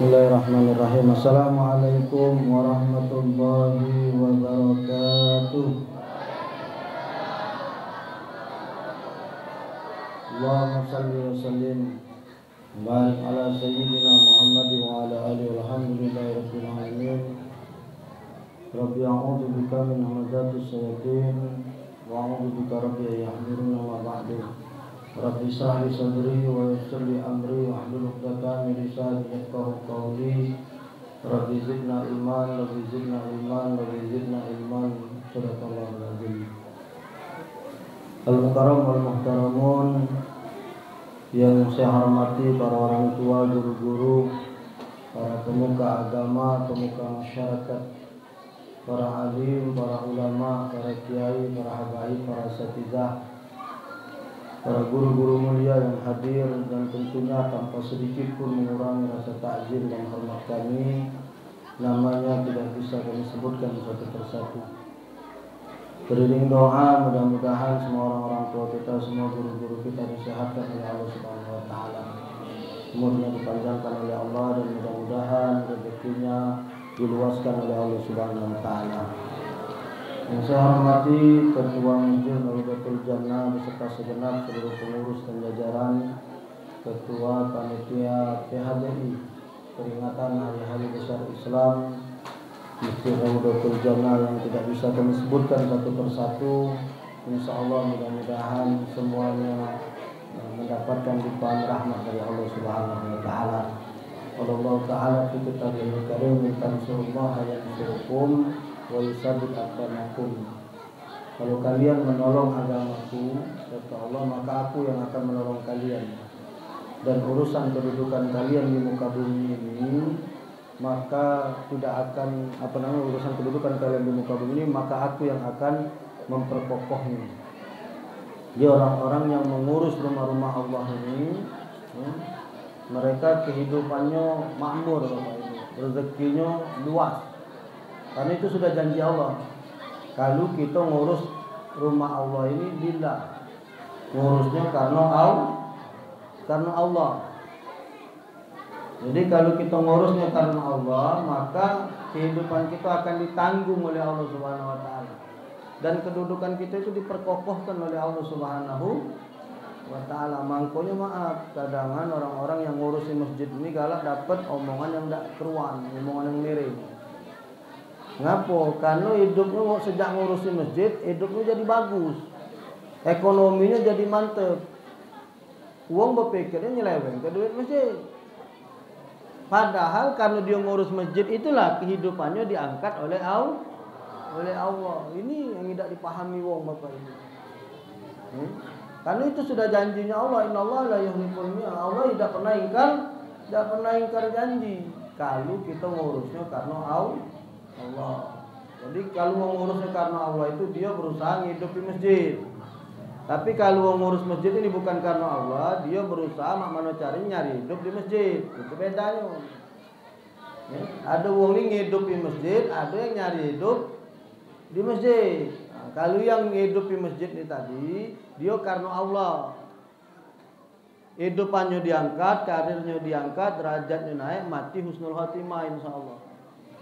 Bismillahirrahmanirrahim. Assalamualaikum warahmatullahi wabarakatuh. Allahumma salli wa sallim barik ala sayyidina Muhammad wa ala alihi walhamdulillahi rabbil alamin. Rabbi a'udzu bika min hamazatis syayatin wa a'udzu bika rabbi yahdurun wa ba'du. Rabbi shrah li sadri wa yassir li amri wahlul 'uqdatam min lisani yafqahu qawli. Rabbi zidna ilman, Rabbi zidna ilman, Rabbi zidna ilman. Shadaqallahul azim. Al-mukarram wal muhtaramun, yang saya hormati para orang tua, guru-guru, para pemuka agama, pemuka masyarakat, para alim, para ulama, para kiai, para habaib, para asatidzah, para guru-guru mulia yang hadir, dan tentunya tanpa sedikit pun mengurangi rasa takzim dan hormat kami, namanya tidak bisa kami sebutkan satu persatu. Beriring doa, mudah-mudahan semua orang-orang tua kita, semua guru-guru kita disehatkan oleh Allah Subhanahu wa taala. Umurnya dipanjangkan oleh Allah dan mudah-mudahan rezekinya diluaskan oleh Allah Subhanahu wa taala. Yang saya hormati Ketua Masjid Nahdlatul Jannah beserta segenap seluruh pengurus dan jajaran, Ketua Panitia PHBI peringatan Hari-Hari Besar Islam Masjid Nahdlatul Jannah yang tidak bisa kami sebutkan satu persatu. Insya Allah mudah-mudahan semuanya mendapatkan limpahan rahmat dari Allah Subhanahu wa taala. Allah taala fi kitabihil karim tansurullaha yansurukum wa yusabbit aqdamakum. Kalau kalian menolong agamaku, kata Allah, maka aku yang akan menolong kalian. Dan urusan kedudukan kalian di muka bumi ini, maka tidak akan urusan kedudukan kalian di muka bumi ini, maka aku yang akan memperkokohnya. Jadi orang-orang yang mengurus rumah-rumah Allah ini, mereka kehidupannya makmur, rezekinya luas. Karena itu sudah janji Allah. Kalau kita ngurus rumah Allah ini lillah, ngurusnya karena Allah. Jadi kalau kita ngurusnya karena Allah, maka kehidupan kita akan ditanggung oleh Allah Subhanahu wa taala. Dan kedudukan kita itu diperkokohkan oleh Allah Subhanahu wa taala. Mangkonya maaf, kadangan orang-orang yang ngurusin masjid ini galak dapat omongan yang tidak keruan, omongan yang miring. Ngapo? Karena hidupnya sejak ngurusin masjid, hidupnya jadi bagus, ekonominya jadi mantep. Uang berpikirnya nyeleweng ke duit masjid. Padahal karena dia ngurus masjid, itulah kehidupannya diangkat oleh Allah. Ini yang tidak dipahami wong Bapak Ibu. Karena itu sudah janjinya Allah. Innallaha la yukhliful mi'ad. Allah tidak pernah ingkar janji. Kalau kita ngurusnya karena Allah. Jadi kalau mau ngurusnya karena Allah itu dia berusaha hidup di masjid. Tapi kalau mau ngurus masjid ini bukan karena Allah, dia berusaha nyari hidup di masjid. Itu bedanya. Ya, ada wong ini hidup di masjid, ada yang nyari hidup di masjid. Nah, kalau yang hidup di masjid ini tadi, dia karena Allah. Hidupannya diangkat, karirnya diangkat, derajatnya naik, mati husnul khotimah insyaallah.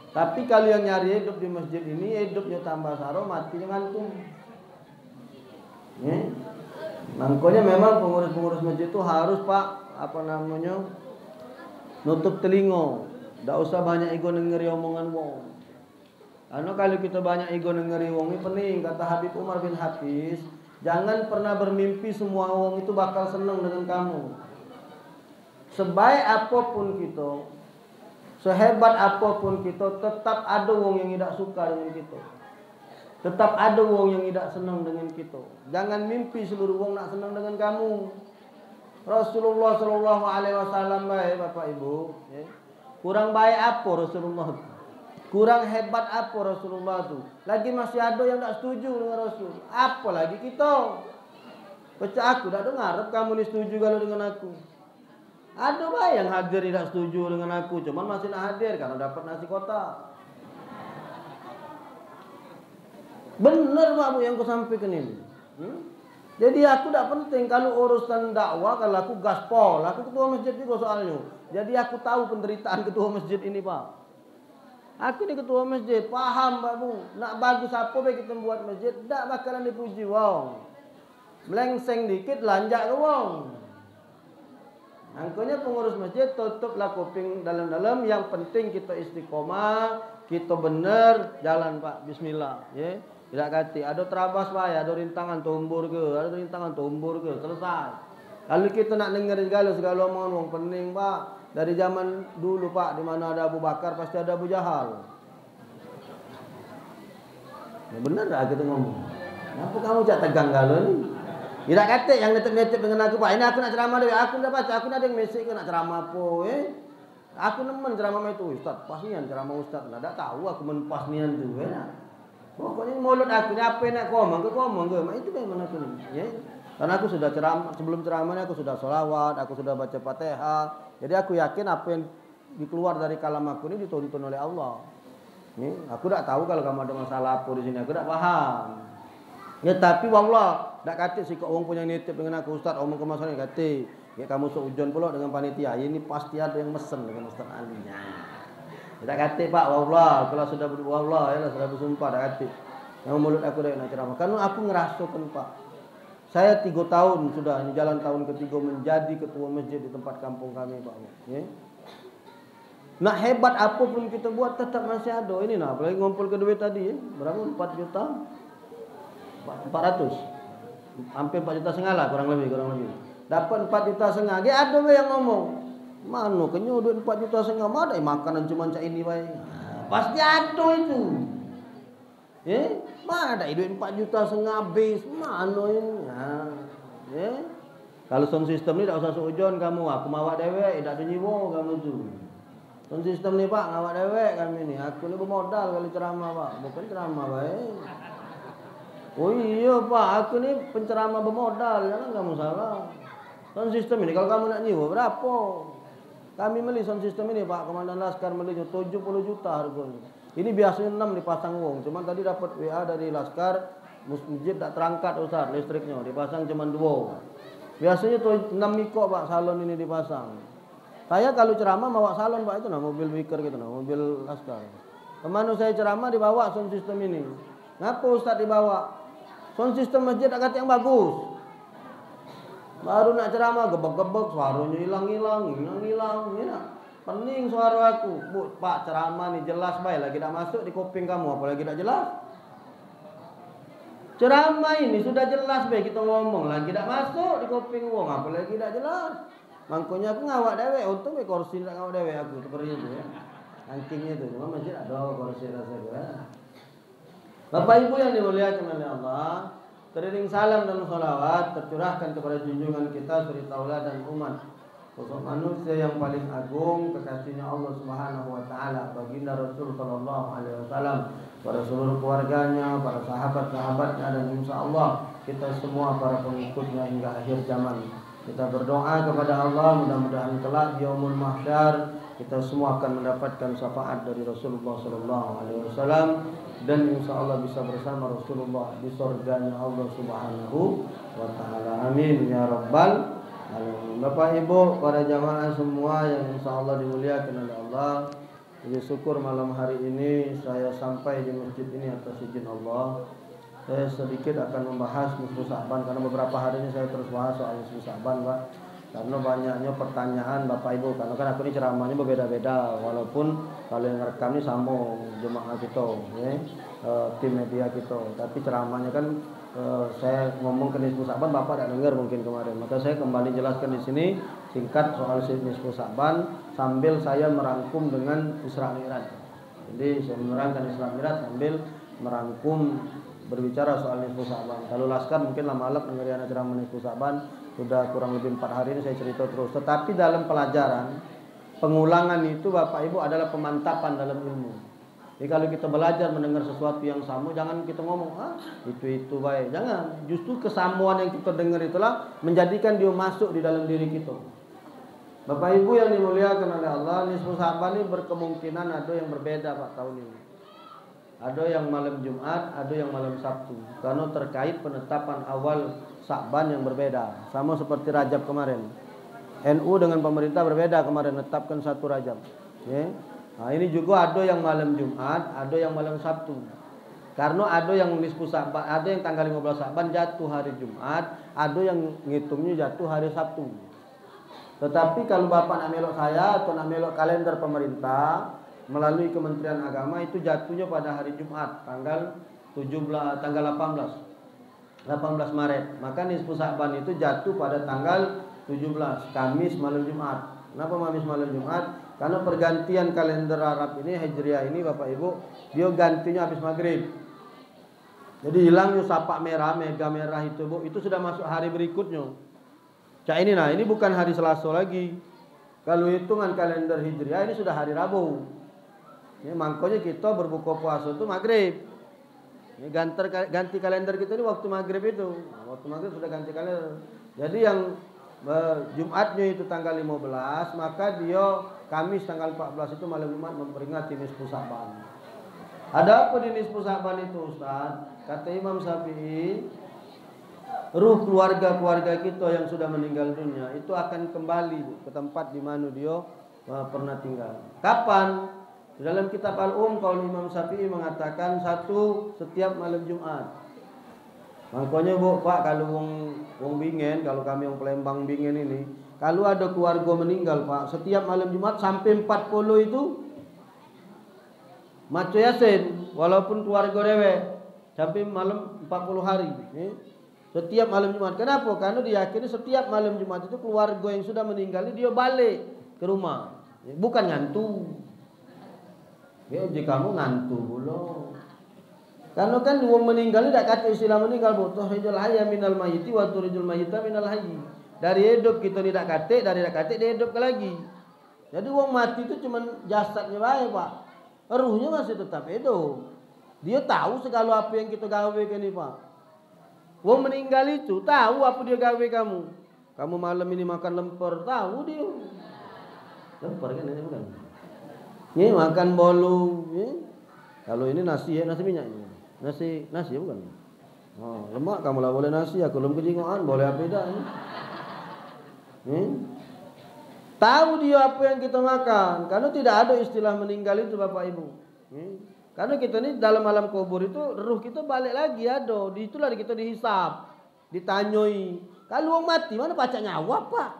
Tapi kalau yang nyari hidup di masjid ini, hidupnya tambah saro, matinya ngantung. Makanya memang pengurus-pengurus masjid itu harus nutup telinga. Tidak usah banyak ego dengeri omongan wong. Karena kalau kita banyak ego dengeri wong ini pening. Kata Habib Umar bin Hafiz, jangan pernah bermimpi semua wong itu bakal senang dengan kamu. Sebaik apapun kita, sehebat apapun kita, tetap ada wong yang tidak suka dengan kita. Tetap ada wong yang tidak senang dengan kita. Jangan mimpi seluruh wong nak senang dengan kamu. Rasulullah sallallahu alaihi wasallam, Bapak Ibu, ya. Kurang baik apa Rasulullah? Kurang hebat apa Rasulullah itu? Lagi masih ada yang tidak setuju dengan Rasul. Apa lagi kita? Baca aku tidak dengar kamu ini setuju kalau dengan aku. Ada baik yang hadir tidak setuju dengan aku, cuman masih nak hadir karena dapat nasi kotak. Benar Pak Bu yang kusampaikan ini. Jadi aku tidak penting kalau urusan dakwah, kalau aku gaspol, aku ketua masjid juga soalnya. Jadi aku tahu penderitaan ketua masjid ini, Pak. Aku ini ketua masjid, paham Pak Bu. Nak bagus apa baik kita buat masjid, tak bakalan dipuji wong. Melengseng dikit lanjak ke wong. Angkonya pengurus masjid tutuplah kuping dalam-dalam, yang penting kita istiqomah, kita benar jalan Pak. Bismillah, ya. Tidak kati, ada terabas Pak, ada rintangan tumbur ke, ada rintangan tumbur ke, selesai. Kalau kita nak dengar segala omongan wong pening Pak. Dari zaman dulu Pak, di mana ada Abu Bakar pasti ada Abu Jahal. Ya benar tak kita ngomong? Kenapa kamu cak tegang kalau ni? Tidak kata yang netep-netep dengan aku Pak. Ini aku nak ceramah deh, aku dah baca, aku nak ada yang mesej ke nak ceramah apa Aku nemen ceramah itu Ustaz, pas nian ceramah Ustaz. Tak tahu aku menpas nian tu Pokoknya mulut aku ni apa nak komong ke. Mak itu memang aku ni. Ya. Karena aku sudah ceramah, sebelum ceramahnya aku sudah sholawat, aku sudah baca Fatihah. Jadi aku yakin apa yang dikeluar dari kalam aku ini dituntun oleh Allah. Ni, aku tak tahu kalau kamu ada masalah apa di sini, aku tak paham. Ya tapi wallah, tak kata si kau orang punya nitip dengan aku Ustaz, omong ke masalah ni kata, ya kamu seujon pula dengan panitia. Ini pasti ada yang mesen dengan Ustaz Ali. Tak kata Pak, wallah, kalau sudah wallah ya sudah bersumpah tak kata. Yang mulut aku dah nak ceramah. Karena aku ngerasakan Pak. Saya 3 tahun sudah, ini jalan tahun ketiga menjadi ketua masjid di tempat kampung kami Pak. Ya. Nak hebat apapun kita buat tetap masih ada. Ini nah, apalagi ngumpul ke duit tadi berapa? 4 juta? 400. Hampir 4 juta setengah lah kurang lebih. Dapat 4 juta setengah. Dia ada yang ngomong. Mana kenyo duit 4 juta setengah, mana makanan cuma cak ini baik. Pasti ada itu. Mana duit 4 juta setengah habis, mana ini. Kalau sound system ni tak usah seujon kamu, aku mawak dewek, tak ada nyiwo kamu tu. Sound system ni Pak, ngawak dewek kami ni. Aku ni bermodal kali ceramah Pak, bukan ceramah baik. Oh iya Pak, aku ni penceramah bermodal, jangan kamu salah. Sound system ini kalau kamu nak nyiwo berapa? Kami beli sound system ini Pak, Komandan Laskar belinya 70 juta harganya. Ini biasanya 6 dipasang wong, cuman tadi dapat WA dari Laskar, masjid tak terangkat Ustaz listriknya, dipasang cuma 2. Biasanya 6 miko Pak salon ini dipasang. Saya kalau ceramah bawa salon Pak, itu nah mobil wicker gitu nah, mobil Laskar. Kemana saya ceramah dibawa sound system ini. Ngapa Ustaz dibawa? Sound system masjid tak kata yang bagus. Baru nak ceramah gebek-gebek, suaranya hilang-hilang. Ya. Pening suara aku. Bu, Pak ceramah ni jelas baik, lagi tak masuk di kuping kamu, apalagi tak jelas. Ceramah ini sudah jelas baik kita ngomong, lagi tak masuk di kuping wong, apalagi tak jelas. Makanya aku ngawak dewek, untung kursi tak ngawak dewek aku seperti itu ya. Angkingnya itu, cuma masjid ada kursi rasa. Bapak Ibu yang dimuliakan oleh Allah, teriring salam dan salawat tercurahkan kepada junjungan kita suri tauladan umat, sosok manusia yang paling agung, kekasihnya Allah Subhanahu wa taala, baginda Rasul sallallahu alaihi wasallam, para seluruh keluarganya, para sahabat-sahabatnya, dan insyaallah kita semua para pengikutnya hingga akhir zaman. Kita berdoa kepada Allah mudah-mudahan kelak di yaumul mahsyar kita semua akan mendapatkan syafaat dari Rasulullah sallallahu alaihi wasallam, dan insyaallah bisa bersama Rasulullah di surganya Allah Subhanahu wa taala. Amin ya rabbal alamin. Bapak Ibu, para jamaah semua yang insyaallah dimuliakan oleh Allah, jadi syukur malam hari ini saya sampai di masjid ini atas izin Allah. Saya sedikit akan membahas nisfu Sa'ban, karena beberapa hari ini saya terus bahas soal nisfu Sa'ban Pak. Karena banyaknya pertanyaan Bapak Ibu, karena kan aku ini ceramahnya berbeda-beda, walaupun kalau yang rekam ini sama jemaah kita, tim media kita, tapi ceramahnya kan saya ngomong ke nisfu Sa'ban Bapak tidak dengar mungkin kemarin, maka saya kembali jelaskan di sini singkat soal nisfu Sa'ban sambil saya merangkum dengan Isra Mi'raj. Jadi saya menerangkan Isra Mi'raj sambil merangkum berbicara soal nisfu Sa'ban. Kalau Laskar mungkin lama-lama dengar ceramah nisfu Sa'ban sudah kurang lebih 4 hari ini saya cerita terus. Tetapi dalam pelajaran pengulangan itu Bapak Ibu adalah pemantapan dalam ilmu. Jadi kalau kita belajar mendengar sesuatu yang sama, jangan kita ngomong itu baik. Jangan. Justru kesamuan yang kita dengar itulah menjadikan dia masuk di dalam diri kita. Bapak Ibu yang dimuliakan oleh Allah, nisfu Sa'ban ini berkemungkinan ada yang berbeda Pak tahun ini. Ada yang malam Jumat, ada yang malam Sabtu. Karena terkait penetapan awal Sa'ban yang berbeda. Sama seperti Rajab kemarin. NU dengan pemerintah berbeda kemarin menetapkan 1 Rajab. Ya. Nah, ini juga ada yang malam Jumat, ada yang malam Sabtu. Karena ada yang nisfu Sa'ban, ada yang tanggal 15 Sa'ban jatuh hari Jumat, ada yang ngitungnya jatuh hari Sabtu. Tetapi kalau Bapak nak melok saya atau nak melok kalender pemerintah melalui Kementerian Agama itu jatuhnya pada hari Jumat, tanggal 18 Maret. Maka nisfu Sa'ban itu jatuh pada tanggal 17, Kamis malam Jumat. Kenapa Kamis malam Jumat? Karena pergantian kalender Arab ini, Hijriah ini Bapak Ibu, dia gantinya habis maghrib. Jadi hilangnya sapak merah, mega merah itu Bu, itu sudah masuk hari berikutnya. Cak ini nah, ini bukan hari Selasa lagi. Kalau hitungan kalender Hijriah ini sudah hari Rabu. Ini makanya kita berbuka puasa itu maghrib. Ini ganti kalender kita ini waktu maghrib itu. Nah, waktu maghrib sudah ganti kalender. Jadi yang Jumatnya itu tanggal 15, maka dia Kamis tanggal 14 itu malam Jumat memperingati nisfu Sa'ban. Ada apa di nisfu Sa'ban itu Ustaz? Kata Imam Syafi'i, ruh keluarga-keluarga kita yang sudah meninggal dunia itu akan kembali ke tempat di mana dia pernah tinggal. Kapan? Di dalam kitab Al-Qaul Imam Syafi'i mengatakan setiap malam Jumat. Makanya Bu, Pak, kalau wong Bingen, kalau kami wong Palembang Bingen ini, kalau ada keluarga meninggal, Pak, setiap malam Jumat sampai 40 itu maco Yasin, walaupun keluarga dewe sampai malam 40 hari. Setiap malam Jumat. Kenapa? Karena diyakini setiap malam Jumat itu keluarga yang sudah meninggal dia balik ke rumah. Bukan ngantuk. Ya, jika kamu ngantuk belum. Karena kan wong meninggal tidak kata istilah meninggal, tuhrijul hayya minal mayyiti wa turijul mayyita minal hayyi. Dari hidup kita tidak kata, dari tidak kata dia hidup lagi. Jadi wong mati itu cuma jasadnya baik, Pak. Ruhnya masih tetap hidup. Dia tahu segala apa yang kita gawe kan ini, Pak. Wong meninggal itu tahu apa dia gawe kamu. Kamu malam ini makan lemper, tahu dia. Lemper kan ini bukan. Ini makan bolu, Kalau ini nasi ya, nasi minyak ini. Nasi ya bukan. Oh, lemak kamu lah boleh nasi, aku belum kejingoan, boleh apa tidak? Tahu dia apa yang kita makan. Karena tidak ada istilah meninggal itu Bapak Ibu. Karena kita ini dalam alam kubur itu ruh kita balik lagi ada. Itulah kita dihisap, ditanyoi. Kalau orang mati mana baca nyawa Pak?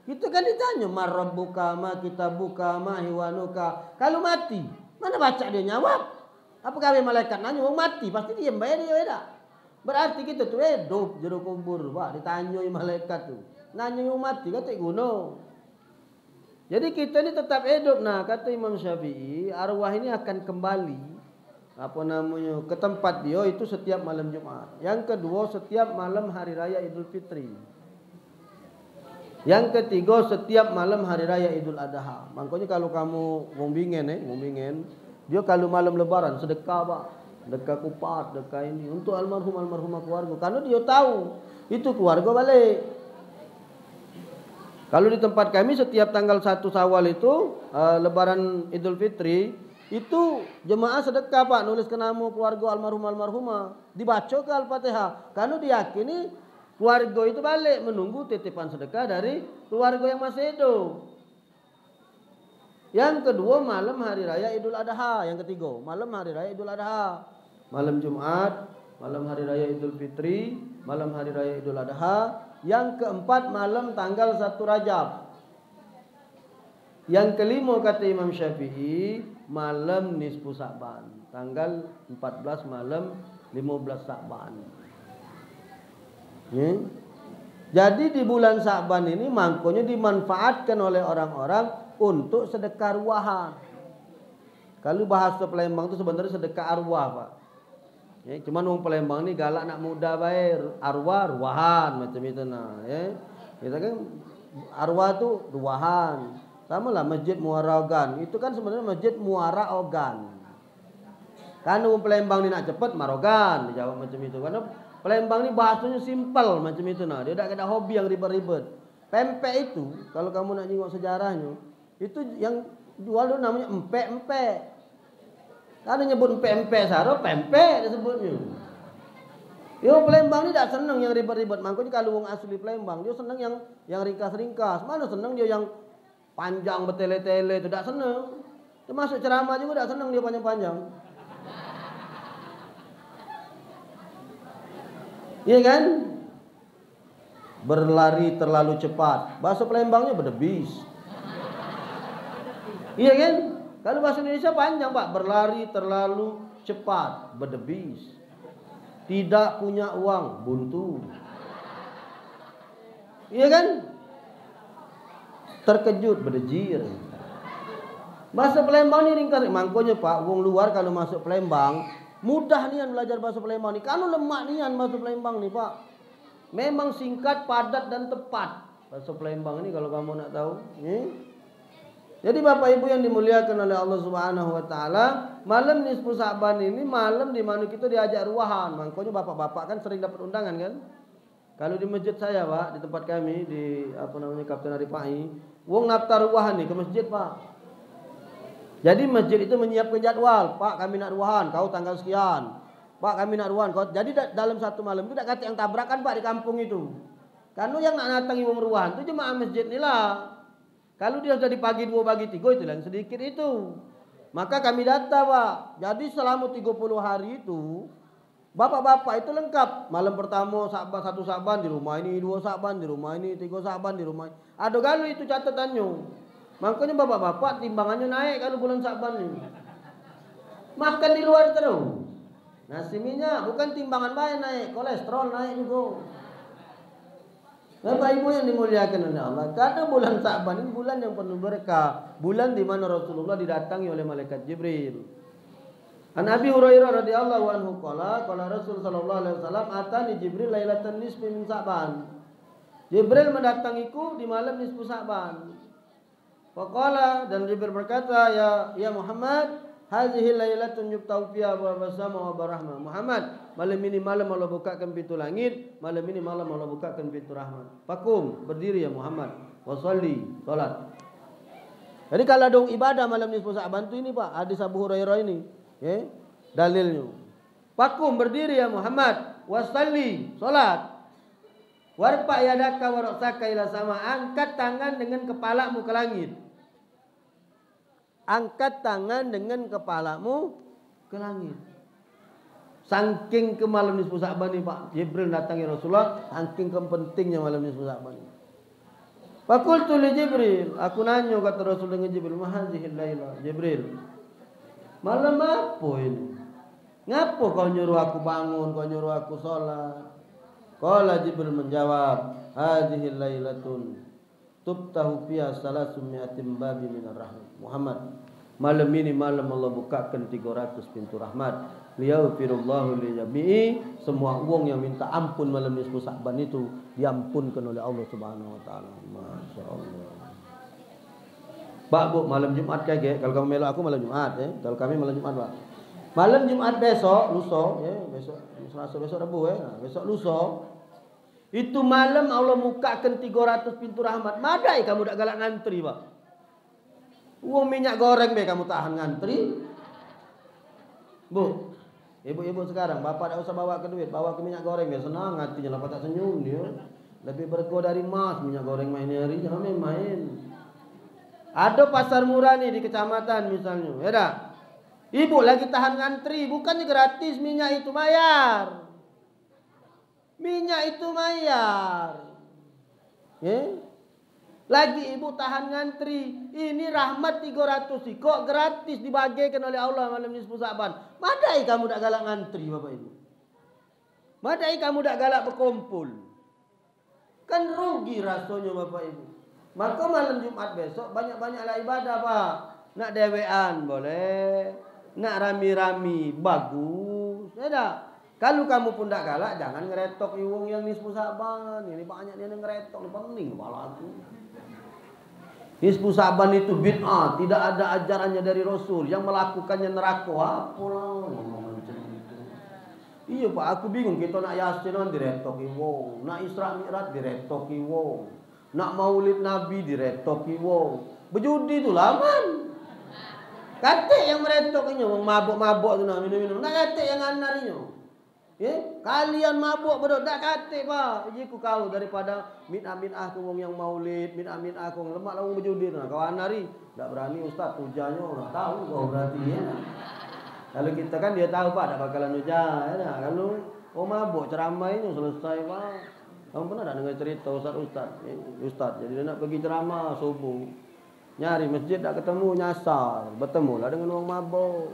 Kita kan ditanya marabbuka ma kitabuka ma hiwanuka. Kalau mati mana baca dia nyawa? Apa kami malaikat nanya orang mati pasti diam bayar dia beda. Berarti kita tuh hidup jero kubur Pak, ditanyoi malaikat tuh. Nanya orang mati kata guna. Jadi kita ini tetap hidup. Nah, kata Imam Syafi'i, arwah ini akan kembali ke tempat dia itu setiap malam Jumat. Yang kedua, setiap malam hari raya Idul Fitri. Yang ketiga, setiap malam hari raya Idul Adha. Makanya kalau kamu wong Bingen, dia kalau malam lebaran sedekah, Pak. Sedekah kupat, sedekah ini untuk almarhumah keluarga. Karena dia tahu itu keluarga balik. Kalau di tempat kami setiap tanggal 1 Syawal itu lebaran Idul Fitri, itu jemaah sedekah Pak, nulis ke nama keluarga almarhumah, dibaca ke Al-Fatihah. Karena diyakini keluarga itu balik menunggu titipan sedekah dari keluarga yang masih hidup. Yang kedua malam hari raya Idul Adha. Yang ketiga malam hari raya Idul Adha. Malam Jumat, malam hari raya Idul Fitri, malam hari raya Idul Adha. Yang keempat malam tanggal 1 Rajab. Yang kelima kata Imam Syafi'i malam nisfu Sa'ban, tanggal 14 malam 15 Sa'ban. Jadi di bulan Sa'ban ini makanya dimanfaatkan oleh orang-orang untuk sedekah arwahan. Kalau bahasa Palembang itu sebenarnya sedekah arwah, Pak. Cuman orang Palembang ini galak nak muda bayar arwah ruahan macam itu nah, Kita kan arwah tu ruahan. Sama lah Masjid Muara Ogan. Itu kan sebenarnya Masjid Muara Ogan. Kan orang Palembang ni nak cepat Marogan dijawab macam itu. Karena Palembang ni bahasanya simpel macam itu nah. Dia tak ada hobi yang ribet-ribet. Pempek itu kalau kamu nak tengok sejarahnya, itu yang jual tu namanya empek-empek. Ada nyebut PMP saro, PMP disebutnya. Yo Palembang ni tak senang yang ribet-ribet. Makanya kalau wong asli Palembang dia senang yang ringkas-ringkas. Mana senang dia yang panjang bertele-tele itu tak senang. Termasuk ceramah juga tak senang dia panjang-panjang. Iya kan? Berlari terlalu cepat. Bahasa Palembangnya berdebis. Iya kan? Kalau bahasa Indonesia panjang, Pak. Berlari terlalu cepat, berdebis. Tidak punya uang, buntu. Iya kan? Terkejut, berdejir. Bahasa Palembang ni ringkas. Makanya Pak, wong luar kalau masuk Palembang, mudah nian belajar bahasa Palembang ni. Kalau lemak nian bahasa Palembang ni, Pak. Memang singkat, padat dan tepat. Bahasa Palembang ni kalau kamu nak tahu. Jadi Bapak Ibu yang dimuliakan oleh Allah Subhanahu wa taala, malam nisfu Sa'ban ini malam di mana kita diajak ruahan. Makanya bapak-bapak kan sering dapat undangan kan? Kalau di masjid saya, Pak, di tempat kami di Kapten Arifahi, wong naftar ruahan nih ke masjid, Pak. Jadi masjid itu menyiapkan jadwal, Pak, kami nak ruahan, kau tanggal sekian. Pak, kami nak ruahan, kau. Jadi dalam satu malam itu tak kata yang tabrakan, Pak, di kampung itu. Karena yang nak datangi wong ruahan itu jemaah masjid ni lah. Kalau dia sudah dibagi 2 bagi 3 itu yang sedikit itu. Maka kami data, Pak. Jadi selama 30 hari itu bapak-bapak itu lengkap. Malam pertama Sa'ban 1 Sa'ban di rumah ini, 2 Sa'ban di rumah ini, 3 Sa'ban di rumah ini. Ada galu itu catatannya. Makanya bapak-bapak timbangannya naik kalau bulan Sa'ban ini. Makan di luar terus. Nasi minyak bukan timbangan banyak naik, kolesterol naik juga. Bapak Ibu yang dimuliakan oleh Allah, karena bulan Sa'ban ini bulan yang penuh berkah, bulan di mana Rasulullah didatangi oleh malaikat Jibril. An Abi Hurairah radhiyallahu anhu qala Rasul sallallahu alaihi wasallam atani Jibril lailatan nisfi min Sa'ban. Jibril mendatangiku di malam nisfu Sa'ban. Faqala, dan Jibril berkata, ya Muhammad, hadhihi lailatun yuftahu fiha abwaab as-sama wa barahmah. Muhammad, malam ini malam Allah bukakan pintu langit, malam ini malam Allah bukakan pintu rahmat. Fakum, berdiri ya Muhammad, wa sholli, salat. Jadi kalau ada ibadah malam nisfu Sa'ban itu ini, Pak, hadis Abu Hurairah ini, dalilnya. Fakum, berdiri ya Muhammad, wa sholli, salat. Warfa yadaka wa ra'saka ila sama, angkat tangan dengan kepalamu ke langit. Angkat tangan dengan kepalamu ke langit. Saking ke malam nisfu Sa'ban ni, Pak, Jibril datangi Rasulullah, saking pentingnya malam nisfu Sa'ban ni. Faqultu li Jibril, aku nanya kata Rasul dengan Jibril, ma hadhihi lailah, Jibril. Malam apa ini? Ngapa kau nyuruh aku bangun, kau nyuruh aku salat? Qala Jibril menjawab, hadhihi lailatun tubtahu fiha salasum mi'atin babi minar rahmat. Muhammad, malam ini malam Allah bukakan 300 pintu rahmat. Liyaghfirullahu li jami'i, semua wong yang minta ampun malam nisfu Sa'ban itu diampunkan oleh Allah Subhanahu wa taala. Masyaallah. Pak, Bu, malam Jumat kayak kalau kamu melok aku malam Jumat Kalau kami malam Jumat, Pak. Malam Jumat besok, lusa, besok Selasa, besok Rabu besok lusa. Itu malam Allah bukakan 300 pintu rahmat. Madai kamu dak galak ngantri, Pak. Uang minyak goreng be kamu tahan ngantri. Bu, ibu-ibu sekarang, bapak tak usah bawa ke duit, bawa ke minyak goreng ya, senang hatinya, lepas tak senyum dia. Lebih bergo dari emas minyak goreng main hari, jangan main-main. Ada pasar murah nih di kecamatan misalnya, ya dah. Ibu lagi tahan ngantri, bukannya gratis, minyak itu bayar. Minyak itu bayar. Lagi ibu tahan ngantri. Ini rahmat 300 sih. Kok gratis dibagikan oleh Allah malam nisfu Sa'ban. Madai kamu tak galak ngantri, Bapak Ibu. Madai kamu tak galak berkumpul. Kan rugi rasanya, Bapak Ibu. Maka malam Jumat besok banyak-banyaklah ibadah, Pak. Nak dewean boleh. Nak rami-rami bagus. Ya dah. Kalau kamu pun tak galak, jangan ngeretok wong yang nisfu Sa'ban. Ini banyak dia ngeretok, ini pening kepala aku. Nisfu Sa'ban itu bid'ah, tidak ada ajarannya dari Rasul. Yang melakukannya neraka. Apalah ngomong macam itu. Iya, Pak, aku bingung, kita nak Yasin diretoki wong, nak Isra Mi'raj diretoki wong, nak Maulid Nabi diretoki wong. Berjudi itu laman. Kate yang meretok inyo, wong mabuk-mabuk tu nak minum-minum. Nak kate yang anar inyo. Kalian mabuk betul dak kate pak. Jadi ku kau daripada min-ah ke wong yang maulid, min-ah ke wong lemak lah wong berjudi nah. Kau anari dak berani ustaz hujannya orang tahu kau berarti ya. Kalau kita kan dia tahu pak dak bakalan hujan ya. Kalau mabuk ceramah ini selesai pak. Kamu pernah tak dengar cerita ustaz jadi dia nak pergi ceramah subuh. Nyari masjid tak ketemu nyasar, bertemulah dengan orang mabuk.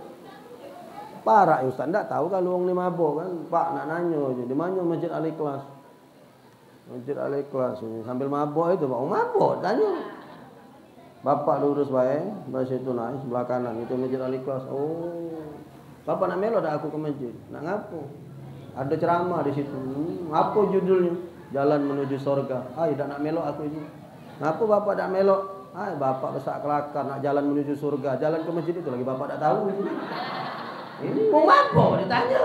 Parah ya ustaz, tak tahu kalau orang ni mabuk kan. Pak nak nanya je, di mana Masjid Al-Ikhlas? Masjid Al-Ikhlas ni sambil mabuk itu, pak orang mabuk tanya. Bapak lurus baik, bahasa itu naik sebelah kanan itu Masjid Al-Ikhlas. Oh. Bapak nak melok dak aku ke masjid. Nak ngapo? Ada ceramah di situ. Apa judulnya? Jalan menuju surga. Ai dak nak melok aku itu. Ngapo bapak dak melok? Hai bapak besar kelakar nak jalan menuju surga. Jalan ke masjid itu lagi bapak tak tahu. Ini mau apa ditanya.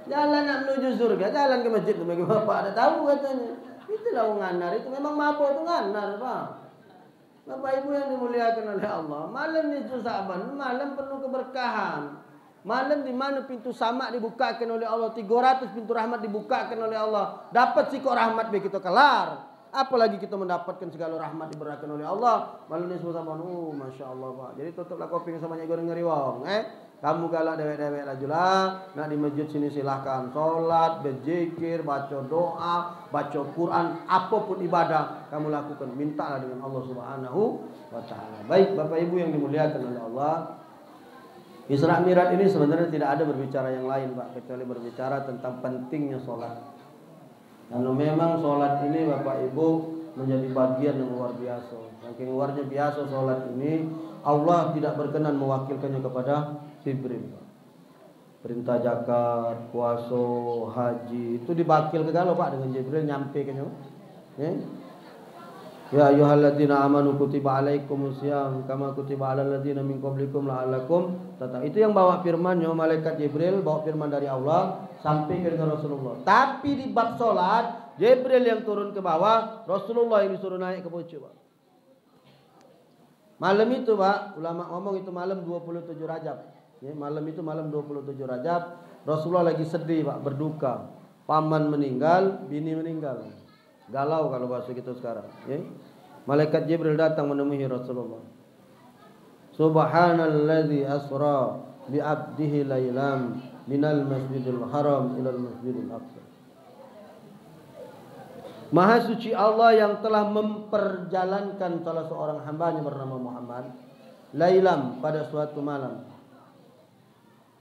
Jalan nak menuju surga, jalan ke masjid itu bagi bapak tak tahu katanya. Itulah orang nganar itu memang mabuk itu nganar pak. Bapak ibu yang dimuliakan oleh Allah. Malam itu Sa'ban, malam penuh keberkahan. Malam di mana pintu sama dibukakan oleh Allah, 300 pintu rahmat dibukakan oleh Allah. Dapat sikok rahmat begitu kelar. Apalagi kita mendapatkan segala rahmat diberikan oleh Allah. Malam ni semua sama. Masya Allah pak. Jadi tutuplah kopi sama banyak goreng ngeri wong. Kamu kalau dewek-dewek lajulah. Nak di masjid sini silahkan. Solat, berzikir, baca doa, baca Quran. Apapun ibadah kamu lakukan. Mintalah dengan Allah Subhanahu wa ta'ala. Baik Bapak Ibu yang dimuliakan oleh Allah. Isra Mi'raj ini sebenarnya tidak ada berbicara yang lain pak. Kecuali berbicara tentang pentingnya solat. Kalau memang sholat ini Bapak Ibu menjadi bagian yang luar biasa. Saking luarnya biasa sholat ini, Allah tidak berkenan mewakilkannya kepada Jibril. Perintah zakat, puasa, haji itu dibakil ke kalau Pak dengan Jibril nyampe ke nyo. Ya ayyuhalladzina amanu kutiba alaikumusiyam kama kutiba alal ladzina min qablikum la'allakum tattaqun. Itu yang bawa firman-nya malaikat Jibril bawa firman dari Allah sampai ke Rasulullah. Tapi di bab salat Jibril yang turun ke bawah, Rasulullah yang disuruh naik ke pucuk, Pak. Malam itu, Pak, ulama ngomong itu malam 27 Rajab. Ya, malam itu malam 27 Rajab, Rasulullah lagi sedih, Pak, berduka. Paman meninggal, bini meninggal. Galau kalau bahasa kita sekarang, ya. Malaikat Jibril datang menemui Rasulullah. Subhanalladzi asra bi 'abdihi lailam minal masjidil haram ilal masjidil aqsa. Maha suci Allah yang telah memperjalankan salah seorang hambanya bernama Muhammad lailam pada suatu malam,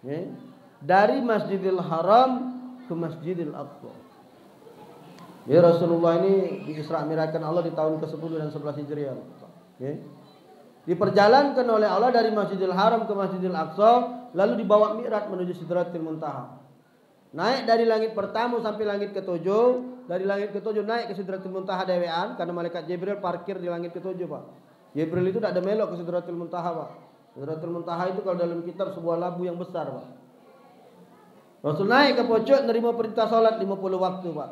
ya, dari Masjidil Haram ke Masjidil Aqsa. Ya, Rasulullah ini diisra mi'rajkan Allah di tahun ke-10 dan 11 Hijriah. Ya. Diperjalankan oleh Allah dari Masjidil Haram ke Masjidil Aqsa, lalu dibawa mi'raj menuju Sidratil Muntaha. Naik dari langit pertama sampai langit ke-7, dari langit ke-7 naik ke Sidratil Muntaha dewean karena malaikat Jibril parkir di langit ke-7, Pak. Jibril itu tidak ada melok ke Sidratil Muntaha, Pak. Sidratil Muntaha itu kalau dalam kitab sebuah labu yang besar, Pak. Rasul naik ke pucuk menerima perintah salat 50 waktu, Pak.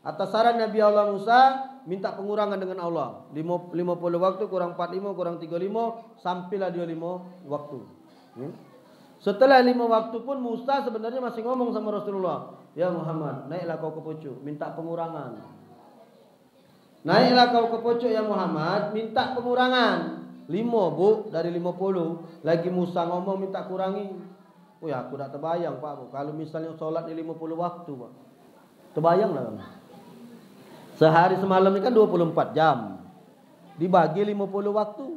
Atas saran Nabi Allah Musa minta pengurangan dengan Allah 50 waktu kurang 45 kurang 35 sampailah dia 5 waktu. Setelah 5 waktu pun Musa sebenarnya masih ngomong sama Rasulullah, ya Muhammad, naiklah kau ke pucuk, minta pengurangan. Naiklah kau ke pucuk ya Muhammad, minta pengurangan. 5 bu dari 50. Lagi Musa ngomong minta kurangi. Oh ya aku tak terbayang Pak Bu. Kalau misalnya sholat di 50 waktu Pak, terbayang lah kamu. Sehari semalam ini kan 24 jam. Dibagi 50 waktu.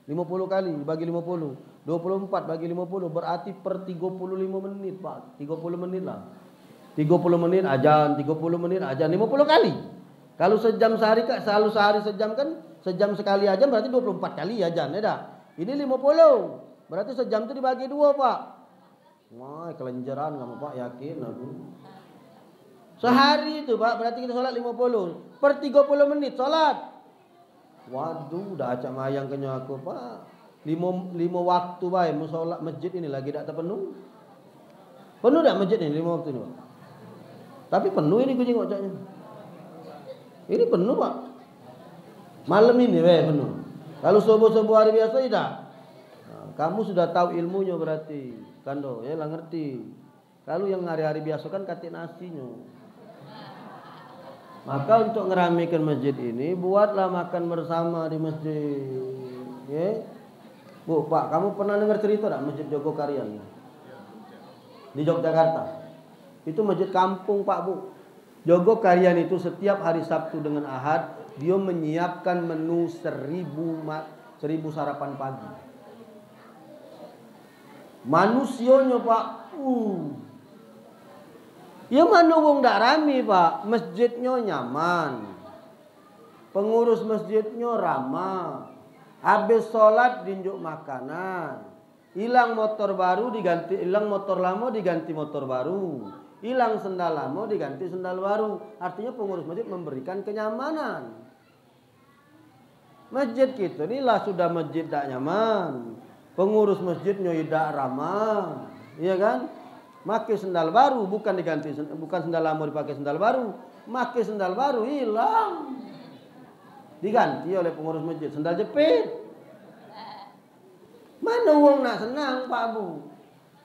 50 kali dibagi 50. 24 bagi 50 berarti per 35 menit, Pak. 30 menit lah. 30 menit ajan, 30 menit ajan, 50 kali. Kalau sejam sehari Kak, selalu sehari sejam kan, sejam sekali ajan berarti 24 kali ajan, ya dah. Ini 50. Berarti sejam itu dibagi 2, Pak. Wah, kelenjaran kamu, Pak, yakin aku. Sehari itu Pak, berarti kita sholat 50 per 30 menit sholat. Waduh, dah acak mayang kenya aku Pak. 5 waktu Pak, mau sholat masjid ini lagi tak terpenuh. Penuh tak masjid ini 5 waktu ini Pak? Tapi penuh ini kucing ocaknya. Ini penuh Pak. Malam ini penuh. Kalau subuh-subuh hari biasa tidak. Kamu sudah tahu ilmunya berarti. Kando, ya lah ngerti. Kalau yang hari-hari biasa kan katik nasinya. Maka untuk ngeramikan masjid ini, buatlah makan bersama di masjid. Ya. Bu, Pak, kamu pernah dengar cerita tak Masjid Jogokarian? Di Yogyakarta. Itu masjid kampung, Pak, Bu. Jogokarian itu setiap hari Sabtu dengan Ahad, dia menyiapkan menu 1000 sarapan pagi. Manusianya, Pak, ya mana wong ndak rame, Pak. Masjidnya nyaman. Pengurus masjidnya ramah. Habis sholat dinjuk makanan. Hilang motor baru diganti, hilang motor lama diganti motor baru. Hilang sendal lama diganti sendal baru. Artinya pengurus masjid memberikan kenyamanan. Masjid kita inilah sudah masjid tak nyaman. Pengurus masjidnya tidak ramah. Iya kan? Pakai sendal baru bukan diganti, bukan sendal lama dipakai sendal baru. Pakai sendal baru hilang. Diganti oleh pengurus masjid sendal jepit. Mana uang nak senang, Pak Bu?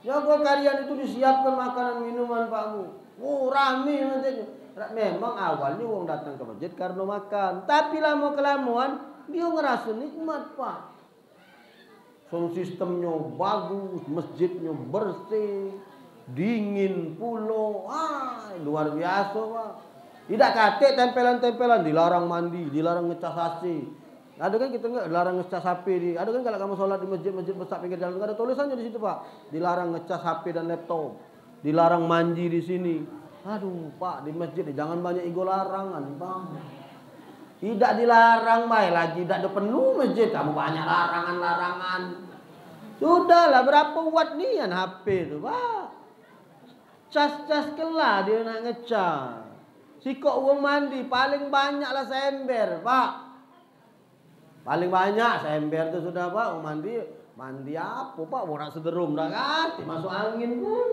Jogokarian itu disiapkan makanan minuman, Pak Bu. Rame masjidnya. Memang awalnya uang datang ke masjid karena makan, tapi lama kelamaan dia ngerasa nikmat, Pak. Sound sistemnya bagus, masjidnya bersih, dingin pulau, luar biasa, Pak. Tidak katik tempelan-tempelan, dilarang mandi, dilarang ngecas AC. Ada kan kita enggak dilarang ngecas HP ada kan kalau kamu sholat di masjid besar pinggir jalan ada tulisannya di situ, Pak. Dilarang ngecas HP dan laptop, dilarang mandi di sini. Aduh, Pak, di masjid jangan banyak ego larangan, Pak. Tidak dilarang, baik lagi tidak ada penuh masjid, kamu banyak larangan-larangan. Sudahlah, berapa watt nian HP itu, Pak? Cas-cas kelah dia nak ngecas. Sikok uang mandi paling banyak lah seember, Pak. Paling banyak seember itu sudah, Pak. Uang mandi apa, Pak? Orang sederum dah kan, masuk angin pun.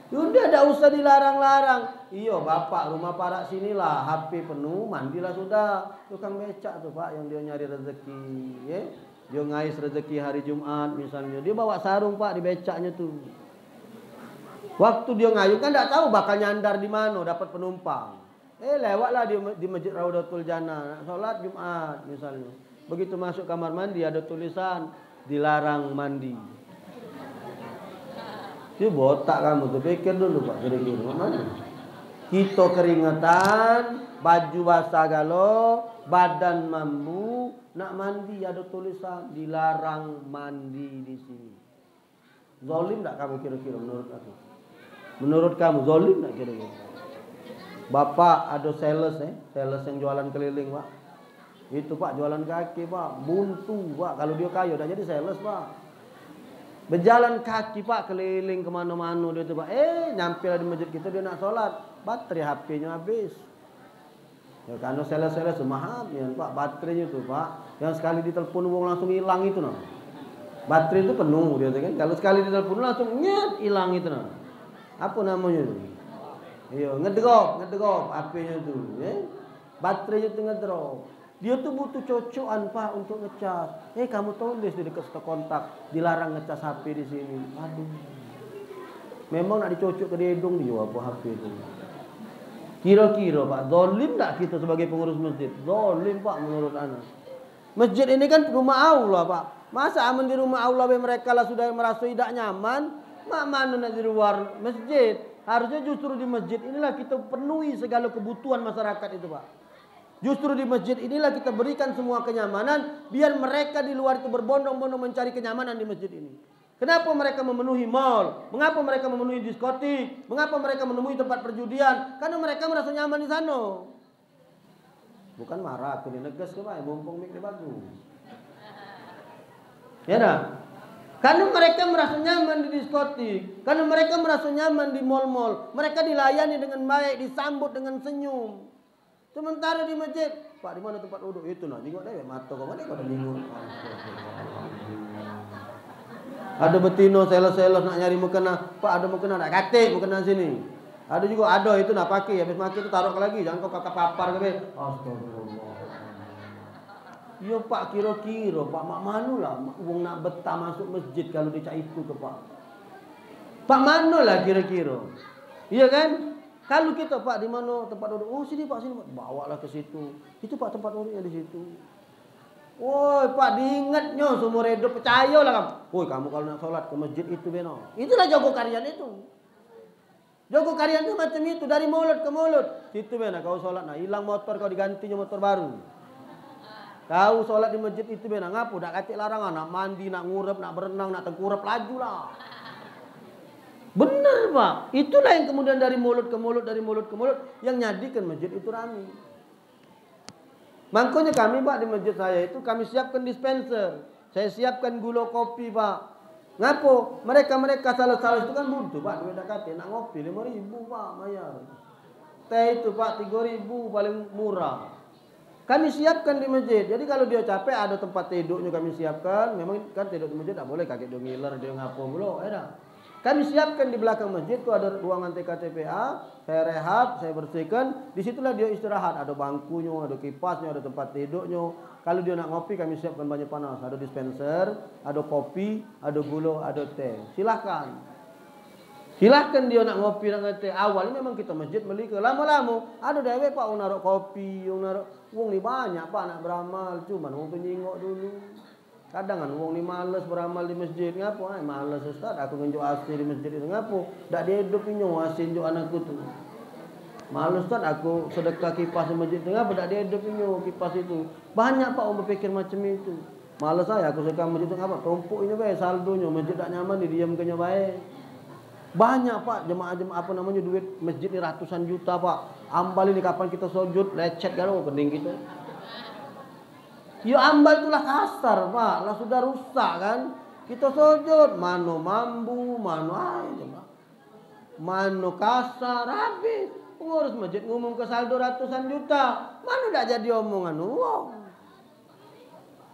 Sudah tidak usah dilarang-larang. Iyo, Bapak rumah parak sinilah HP penuh, mandilah sudah. Tukang becak tuh, Pak, yang dia nyari rezeki, ya. Dia ngais rezeki hari Jumat misalnya. Dia bawa sarung, Pak, di becaknya tuh. Waktu dia ngayuh kan tidak tahu bakal nyandar di mana dapat penumpang. Lewatlah di Masjid Raudatul Jannah, sholat Jumat misalnya. Begitu masuk kamar mandi ada tulisan dilarang mandi. Itu botak kamu tuh, pikir dulu, Pak, kira-kira mana? Kita keringetan, baju basah galau, badan mambu, nak mandi ada tulisan dilarang mandi di sini. Zalim tak kamu kira-kira menurut aku? Menurut kamu zalim tak kira-kira? Bapak ada sales yang jualan keliling, Pak. Itu, Pak, jualan kaki, Pak, buntu, Pak. Kalau dia kaya udah jadi sales, Pak. Berjalan kaki, Pak, keliling kemana-mana dia tuh, Pak. Nyampe di masjid kita dia nak sholat, baterai HP-nya habis. Ya karena sales-sales mahal ya, Pak, baterainya tuh, Pak. Yang sekali ditelepon uang langsung hilang itu, nah. Baterai itu penuh dia tuh kan. Kalau sekali ditelepon langsung nyet hilang itu, nah. Apa namanya itu? Iya, ngedrop HP-nya tuh, ya. Baterainya tuh ngedrop. Dia tuh butuh cocokan, Pak, untuk ngecas. Kamu tulis di dekat stok kontak, dilarang ngecas HP di sini. Aduh. Memang nak dicocok ke dedong dia apa HP itu. Kira-kira, Pak, zalim tak kita sebagai pengurus masjid? Zalim, Pak, menurut anak. Masjid ini kan rumah Allah, Pak. Masa aman di rumah Allah mereka lah sudah merasa tidak nyaman, mak mana nak di luar masjid? Harusnya justru di masjid inilah kita penuhi segala kebutuhan masyarakat itu, Pak. Justru di masjid inilah kita berikan semua kenyamanan, biar mereka di luar itu berbondong-bondong mencari kenyamanan di masjid ini. Kenapa mereka memenuhi mal? Mengapa mereka memenuhi diskotik? Mengapa mereka menemui tempat perjudian? Karena mereka merasa nyaman di sana. Bukan marah, aku negas ke Pak, mumpung mik bagus. Ya dah. Karena mereka merasa nyaman di diskotik, karena mereka merasa nyaman di mal-mal, mereka dilayani dengan baik, disambut dengan senyum. Sementara di masjid, Pak, di mana tempat wudhu itu? Nah, tengok deh, mata kau mana kau dah bingung. Ada betino sales-sales nak nyari mukena, Pak, ada mukena nak katik mukena sini. Ada juga ada itu nak pakai, habis pakai itu taruh lagi, jangan kau kakak papar ke be. Astagfirullah. Yo Pak kira-kira Pak mak manu lah wong nak betah masuk masjid kalau dicak itu ke Pak. Pak manu lah kira-kira. Iya kan? Kalau kita Pak di mana tempat duduk? Oh sini Pak sini Pak. Bawalah ke situ. Itu Pak tempat duduknya di situ. Woi Pak diingatnya seumur hidup percayalah kamu. Woi kamu kalau nak sholat ke masjid itu beno. Itulah jago kalian itu. Jago kalian itu macam itu dari mulut ke mulut. Situ beno kau sholat nah hilang motor kau digantinya motor baru. Kau sholat di masjid itu beno ngapu dak katik larangan nak mandi nak ngurep nak berenang nak tengkurap laju lah. Benar Pak. Itulah yang kemudian dari mulut ke mulut dari mulut ke mulut yang nyadikan masjid itu ramai. Makanya kami Pak di masjid saya itu kami siapkan dispenser. Saya siapkan gula kopi Pak. Ngapo? Mereka salah-salah itu kan butuh Pak. Duit kate nak ngopi 5.000 Pak bayar. Teh itu Pak 3.000 paling murah. Kami siapkan di masjid. Jadi kalau dia capek ada tempat tidurnya kami siapkan. Memang kan tidur di masjid tak boleh kakek dia ngiler dia ngapo belum. Ada. Kami siapkan di belakang masjid itu ada ruangan TKTPA, saya rehab, saya bersihkan. Disitulah dia istirahat, ada bangkunya, ada kipasnya, ada tempat tidurnya. Kalau dia nak ngopi kami siapkan banyak panas, ada dispenser, ada kopi, ada gula, ada teh. Silahkan. Silahkan dia nak ngopi nak teh. Awalnya memang kita masjid beli ke lama-lama. Ada dewe Pak, naruh kopi, naruh wong ni banyak Pak nak beramal, cuman wong tu nyingok dulu. Kadang kan wong ni males beramal di masjid ngapo? Males Ustaz, aku ngenjuk AC di masjid itu ngapo? Dak dihidup nyo AC njuk anakku tu. Males Ustaz, aku sedekah kipas di masjid itu ngapo? Dak dihidup nyo kipas itu. Banyak Pak orang berpikir macam itu. Males saya aku sedekah masjid itu ngapo? Tumpuk ini bae saldonya masjid dak nyaman didiamkannya bae. Banyak Pak jemaah-jemaah apa namanya duit masjid ni ratusan juta Pak. Ambal ini kapan kita sujud lecet galo kening kita. Ya ambal itulah kasar Pak, lah sudah rusak kan. Kita sujud, mano mambu, mano aja Pak. Mano kasar, habis. Pengurus masjid ngomong ke saldo ratusan juta. Mana dak jadi omongan uang.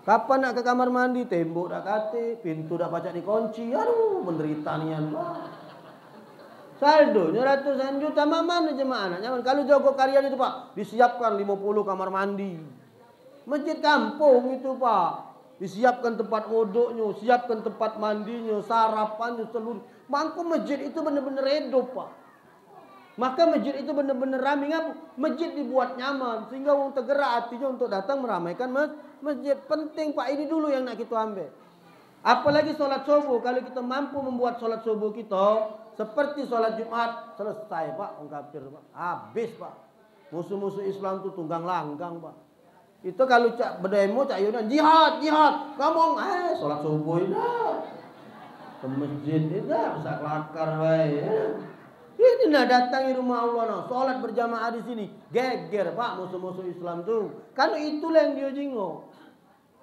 Kapan nak ke kamar mandi, tembok dak kate, pintu dak pacak dikunci. Aduh, menderita nian Pak. Saldonya ratusan juta, mana jemaah anak nyaman. Kalau jago karyan itu Pak, disiapkan 50 kamar mandi. Masjid kampung itu Pak. Disiapkan tempat wuduknya, siapkan tempat mandinya, sarapannya seluruh. Maka masjid itu benar-benar hidup Pak. Maka masjid itu benar-benar ramai. Masjid dibuat nyaman sehingga orang tergerak hatinya untuk datang meramaikan masjid. Penting Pak, ini dulu yang nak kita ambil. Apalagi sholat subuh. Kalau kita mampu membuat sholat subuh kita seperti sholat Jumat, selesai Pak, orang kafir Pak. Habis Pak. Musuh-musuh Islam itu tunggang langgang Pak. Itu kalau cak berdemo cak yunan jihad ngomong sholat subuh dah ke masjid dah bisa kelakar bae. Ini nak datang di rumah Allah nah sholat berjamaah di sini geger Pak musuh-musuh Islam tuh. Kalau itulah yang dia jinggo.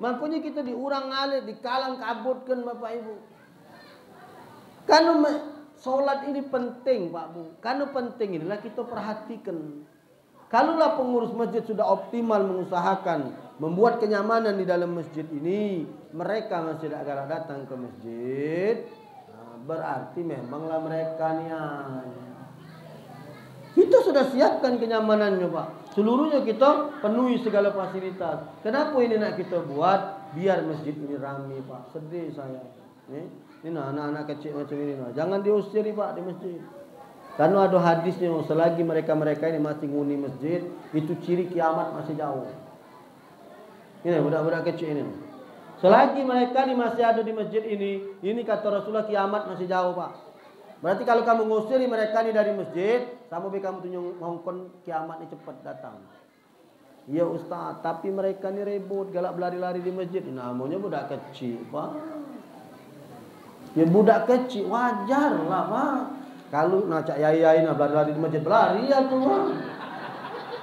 Makanya kita diurang alik dikalang kabutkan Bapak Ibu. Karena sholat ini penting Pak Bu. Karena penting inilah kita perhatikan. Kalaulah pengurus masjid sudah optimal mengusahakan membuat kenyamanan di dalam masjid ini, mereka masih tidak akan datang ke masjid. Nah, berarti memanglah mereka niat. Kita sudah siapkan kenyamanannya Pak. Seluruhnya kita penuhi segala fasilitas. Kenapa ini nak kita buat? Biar masjid ini ramai Pak. Sedih saya. Ini anak-anak kecil macam ini. Jangan diusir Pak di masjid. Karena ada hadisnya selagi mereka-mereka ini masih nguni masjid, itu ciri kiamat masih jauh. Ini budak-budak kecil ini. Selagi mereka ini masih ada di masjid ini kata Rasulullah kiamat masih jauh Pak. Berarti kalau kamu ngusiri mereka ini dari masjid, sama kamu tunjuk ngongkon kiamat ini cepat datang. Ya Ustaz, tapi mereka ini ribut, galak berlari-lari di masjid. Namanya budak kecil Pak. Ya budak kecil wajar lah Pak. Kalau nak cak yai nak berlari di masjid berlari aku Pak.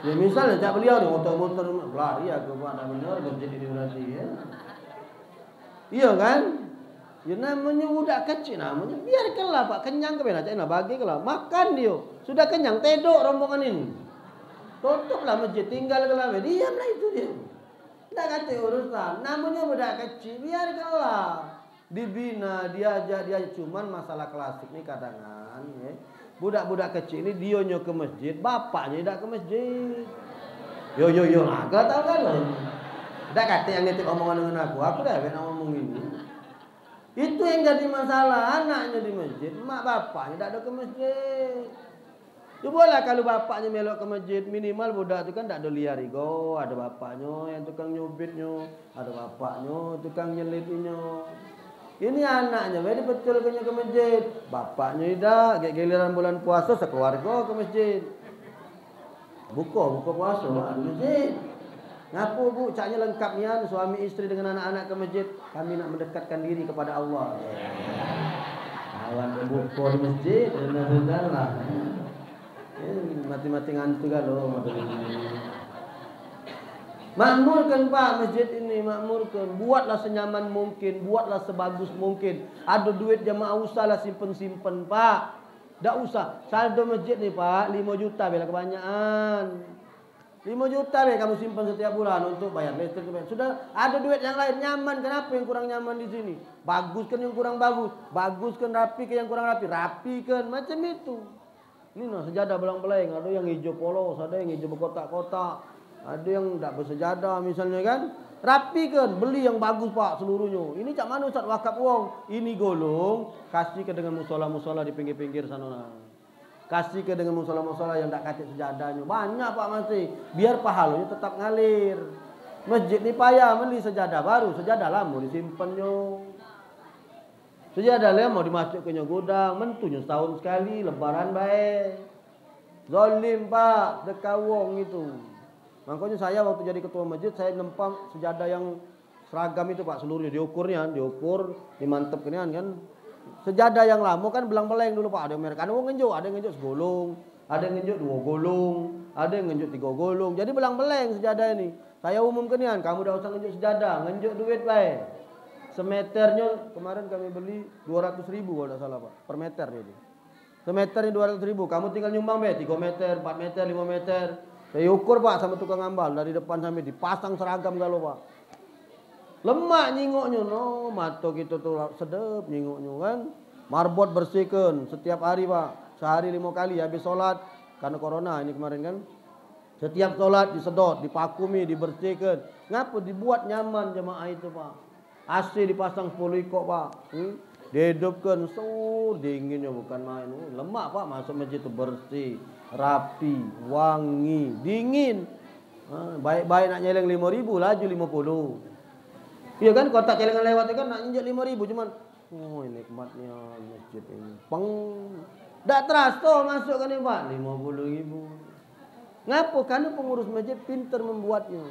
Ya misalnya cak beliau ni motor-motor berlari aku Pak, dah benar masjid ini berarti ya. Iya kan? Ya namanya budak kecil namanya. Biarkanlah Pak kenyang ke mana cak nak bagi kelah. Makan dia. Sudah kenyang tedok rombongan ini. Tutuplah masjid tinggal kelah. Diamlah itu dia. Tak kata urusan. Namanya budak kecil biarkanlah. Dibina, diajak dia cuman masalah klasik nih kadang-kadang ya. Budak-budak kecil ini dionyo ke masjid, bapaknya tidak ke masjid. Yo, agak tahu kan? Dak kata yang nitip omongan dengan aku dah nak ngomong ini. Itu yang jadi masalah, anaknya di masjid, mak bapaknya tak ada ke masjid. Cobalah kalau bapaknya melok ke masjid, minimal budak itu kan tak ada liar ego, ada bapaknya yang tukang nyubitnya, ada bapaknya tukang nyelipinnya. Ini anaknya, jadi betul ke masjid. Bapaknya tidak, kayak giliran bulan puasa sekeluarga ke masjid. Buka puasa di masjid. Ngapu bu, caknya lengkap nian, suami istri dengan anak-anak ke masjid. Kami nak mendekatkan diri kepada Allah. Awan buka di masjid, benar-benar. Mati-mati ngantuk kalau makmurkan Pak masjid ini, makmurkan, buatlah senyaman mungkin, buatlah sebagus mungkin. Ada duit jemaah usahlah simpen Pak. Tak usah saldo masjid ni Pak 5 juta bila kebanyakan. 5 juta kamu simpan setiap bulan untuk bayar listrik. Sudah ada duit yang lain nyaman, kenapa yang kurang nyaman di sini? Baguskan yang kurang bagus, baguskan rapi ke yang kurang rapi, rapikan macam itu. Ini nah sejadah belang-belang, ada yang hijau polos, ada yang hijau berkotak-kotak, ada yang tak bersejadah misalnya kan. Rapikan, beli yang bagus Pak seluruhnya. Ini cak mana Ustaz wakaf wong? Ini golong, kasih ke dengan musola-musola di pinggir-pinggir sana. Kasih ke dengan musola-musola yang tak kacik sejadahnya. Banyak Pak masih, biar pahalanya tetap ngalir. Masjid ni payah beli sejadah baru, sejadah lama disimpannya. Sejadah lama dimasukkannya gudang, mentunya setahun sekali, lebaran baik. Zalim Pak, dekawong itu. Makanya saya waktu jadi ketua masjid, saya nempang sejadah yang seragam itu Pak, seluruhnya diukurnya, diukur, dimantep kenian kan. Sejadah yang lama kan belang-belang dulu Pak, ada yang merek, ada yang ngenjuk segolong, ada yang ngenjuk 2 golong, ada yang ngenjuk 3 golong. Jadi belang-belang sejadah ini. Saya umum kenian, kamu dah usah ngenjuk sejadah, ngenjuk duit baik. Semeternya kemarin kami beli 200.000 kalau tak salah Pak, per meter jadi. Semeternya 200.000, kamu tinggal nyumbang 3 meter, 4 meter, 5 meter. Saya ukur Pak sama tukang ambal dari depan sampai dipasang seragam galau Pak. Lemak nyingoknya no, mata kita tuh sedep nyingoknya kan. Marbot bersihkan setiap hari Pak. Sehari 5 kali habis sholat karena corona ini kemarin kan. Setiap sholat disedot, dipakumi, dibersihkan. Ngapa dibuat nyaman jemaah itu Pak. AC dipasang 10 ikok Pak. Dihidupkan dinginnya bukan main. Lemak Pak masuk masjid itu bersih, rapi, wangi, dingin. Baik-baik nak nyeleng 5.000 laju 50. Iya kan kotak celengan lewat itu kan nak injek 5.000 cuman ini nikmatnya masjid ini. Peng. Tak terasa masuk kan ini Pak 50.000. Ngapa? Karena pengurus masjid pintar membuatnya.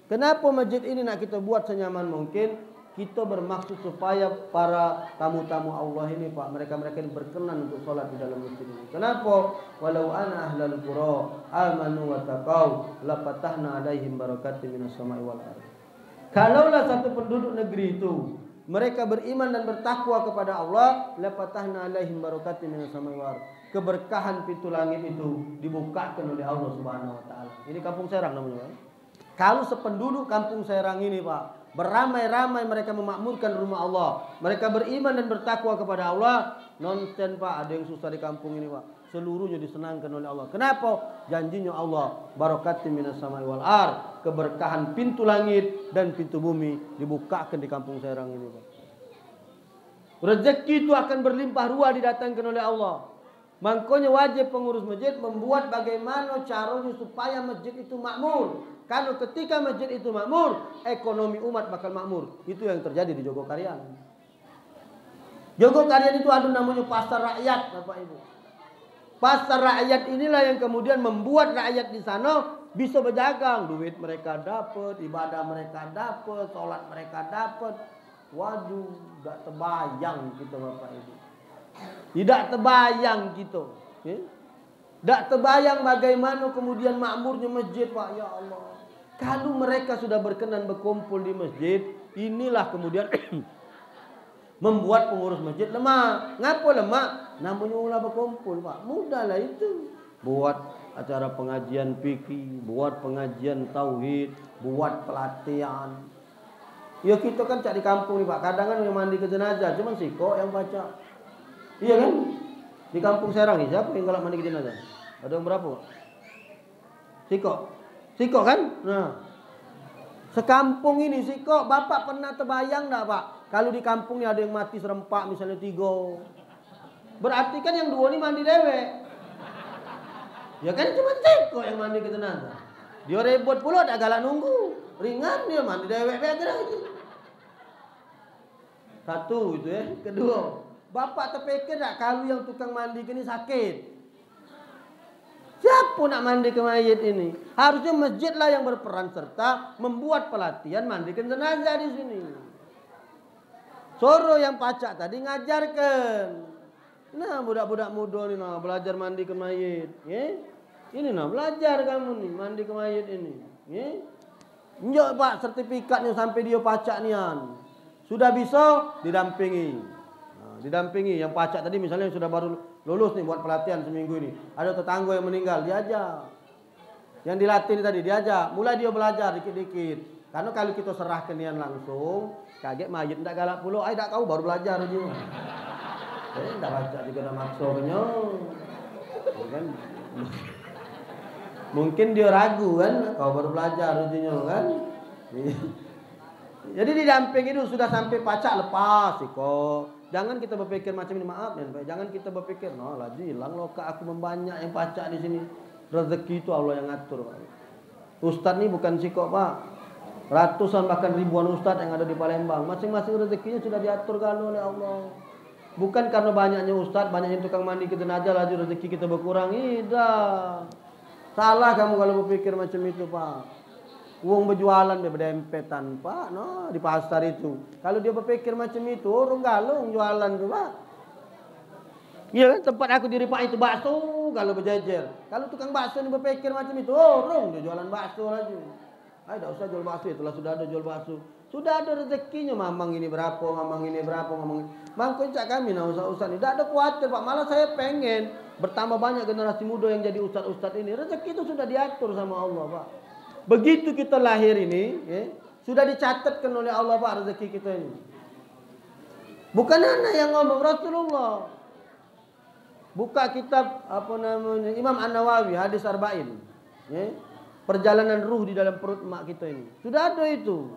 Kenapa masjid ini nak kita buat senyaman mungkin? Kita bermaksud supaya para tamu-tamu Allah ini Pak, mereka-mereka ini berkenan untuk sholat di dalam masjid ini. Kenapa? Walau ana ahlal qura amanu wa taqau la fatahna alaihim barakatin minas sama'i wal ardh. Kalaulah satu penduduk negeri itu mereka beriman dan bertakwa kepada Allah, la fatahna alaihim barakatin minas sama'i wal ardh. Keberkahan pintu langit itu dibukakan oleh Allah Subhanahu wa taala. Ini Kampung Serang namanya Pak. Kalau sependuduk Kampung Serang ini Pak, beramai-ramai mereka memakmurkan rumah Allah, mereka beriman dan bertakwa kepada Allah, nonsen Pak, ada yang susah di kampung ini Pak. Seluruhnya disenangkan oleh Allah. Kenapa? Janjinya Allah, barakatin minas sama'i wal ardh, keberkahan pintu langit dan pintu bumi dibukakan di Kampung Serang ini Pak. Rezeki itu akan berlimpah ruah didatangkan oleh Allah. Makanya wajib pengurus masjid membuat bagaimana caranya supaya masjid itu makmur. Kalau ketika masjid itu makmur, ekonomi umat bakal makmur. Itu yang terjadi di Jogokarian. Jogokarian itu ada namanya pasar rakyat, Bapak Ibu. Pasar rakyat inilah yang kemudian membuat rakyat di sana bisa berdagang. Duit mereka dapat, ibadah mereka dapat, sholat mereka dapat. Waduh, tidak terbayang kita Bapak Ibu. Tidak terbayang kita. Tidak terbayang bagaimana kemudian makmurnya masjid Pak. Ya Allah. Kalau mereka sudah berkenan berkumpul di masjid, inilah kemudian membuat pengurus masjid lemah. Ngapa lemah? Namanya ulah berkumpul Pak. Mudahlah itu. Buat acara pengajian fikih, buat pengajian tauhid, buat pelatihan. Ya kita kan cak di kampung nih Pak. Kadang kan yang mandi ke jenazah, cuman siko yang baca. Iya kan? Di Kampung Serang nih siapa yang galak mandi ke jenazah? Ada yang berapa? Siko kan? Nah. Sekampung ini sih kok, Bapak pernah terbayang enggak Pak? Kalau di kampung ini ada yang mati serempak misalnya 3. Berarti kan yang 2 ini mandi dewek. Ya kan cuma Ceko yang mandi ke jenazah. Dia repot pula tak galak nunggu. Ringan dia mandi dewek better aja. Satu itu ya. Kedua, Bapak terpikir tak kalau yang tukang mandi ini sakit? Siapa nak mandi ke mayit ini? Harusnya masjid lah yang berperan serta membuat pelatihan mandikan jenazah di sini. Soro yang pacak tadi ngajarkan. Nah budak-budak muda ni nah belajar mandi ke mayit. Ya? Ini nah belajar kamu nih mandi ke mayit ini. Ya? Njok Pak sertifikatnya sampai dia pacak nian. Sudah bisa didampingi. Nah, didampingi yang pacak tadi misalnya yang sudah baru lulus nih buat pelatihan seminggu ini. Ada tetangga yang meninggal, diajak. Yang dilatih ini tadi diajak. Mulai dia belajar dikit-dikit. Karena kalau kita serah ke nian langsung, kaget mayit ndak galak pula. Ai dak kau baru belajar dia. Ndak baca juga nak maksudnya. Kan? Mungkin dia ragu kan, kau baru belajar ujinya kan. Jadi didamping itu sudah sampai pacak lepas kok. Jangan kita berpikir macam ini, maaf ya, jangan kita berpikir, no lagi hilang loh kak aku membanyak yang pacak di sini. Rezeki itu Allah yang ngatur. Pak. Ustadz ini bukan sikok Pak. Ratusan bahkan ribuan ustadz yang ada di Palembang, masing-masing rezekinya sudah diatur oleh Allah. Bukan karena banyaknya ustadz, banyaknya tukang mandi ke jenazah lagi rezeki kita berkurang. Tidak. Salah kamu kalau berpikir macam itu Pak. Uang berjualan dia berdempetan Pak, no di pasar itu. Kalau dia berpikir macam itu, orang galung jualan tuh Pak. Iya kan tempat aku diri Pak itu bakso kalau berjejer. Kalau tukang bakso ini berpikir macam itu, orang dia jualan bakso lagi. Ayo tidak usah jual bakso, itulah sudah ada jual bakso. Sudah ada rezekinya, mamang ini berapa, mamang ini berapa, mamang ini. Mangkocak kami nah ustaz ini. Tidak ada khawatir Pak, malah saya pengen bertambah banyak generasi muda yang jadi ustaz-ustaz ini. Rezeki itu sudah diatur sama Allah Pak. Begitu kita lahir ini, ya, sudah dicatatkan oleh Allah Pak rezeki kita ini. Bukan anak yang ngomong, Rasulullah. Buka kitab apa namanya Imam An-Nawawi hadis Arba'in, ya. Perjalanan ruh di dalam perut mak kita ini. Sudah ada itu.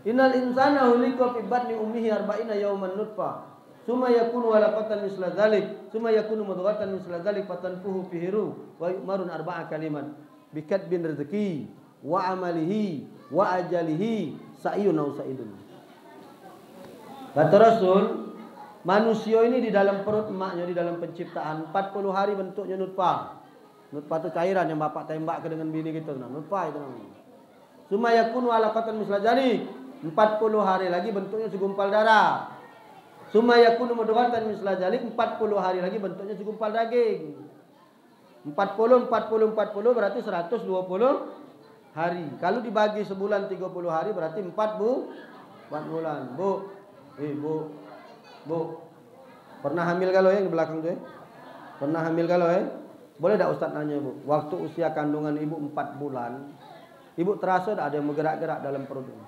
Innal insana khuliqa fi batni ummihi arba'ina yawman nutfah. Summa yakunu alaqatan misla dzalik, summa yakunu mudghatan misla dzalik fatanfuhu fihi ruh wa yu'marun arba'a kalimat. Bikatbin rezeki wa amalihi wa ajalihi sa'iyun au sa'idun. Kata Rasul, manusia ini di dalam perut emaknya di dalam penciptaan 40 hari bentuknya nutfah. Nutfah itu cairan yang bapak tembak ke dengan bini kita, nah, nutfah itu namanya. Summa yakunu alaqatan misla dzalik, 40 hari lagi bentuknya segumpal darah. Summa yakunu mudghatan misla dzalik, 40 hari lagi bentuknya segumpal daging. 40 berarti 120 hari. Kalau dibagi sebulan 30 hari berarti 4 bulan. Bu. Bu. Pernah hamil kalau ya di belakang tuh ya? Pernah hamil kalau ya? Boleh tak Ustaz nanya Bu? Waktu usia kandungan ibu 4 bulan, ibu terasa tak ada yang bergerak-gerak dalam perut ini?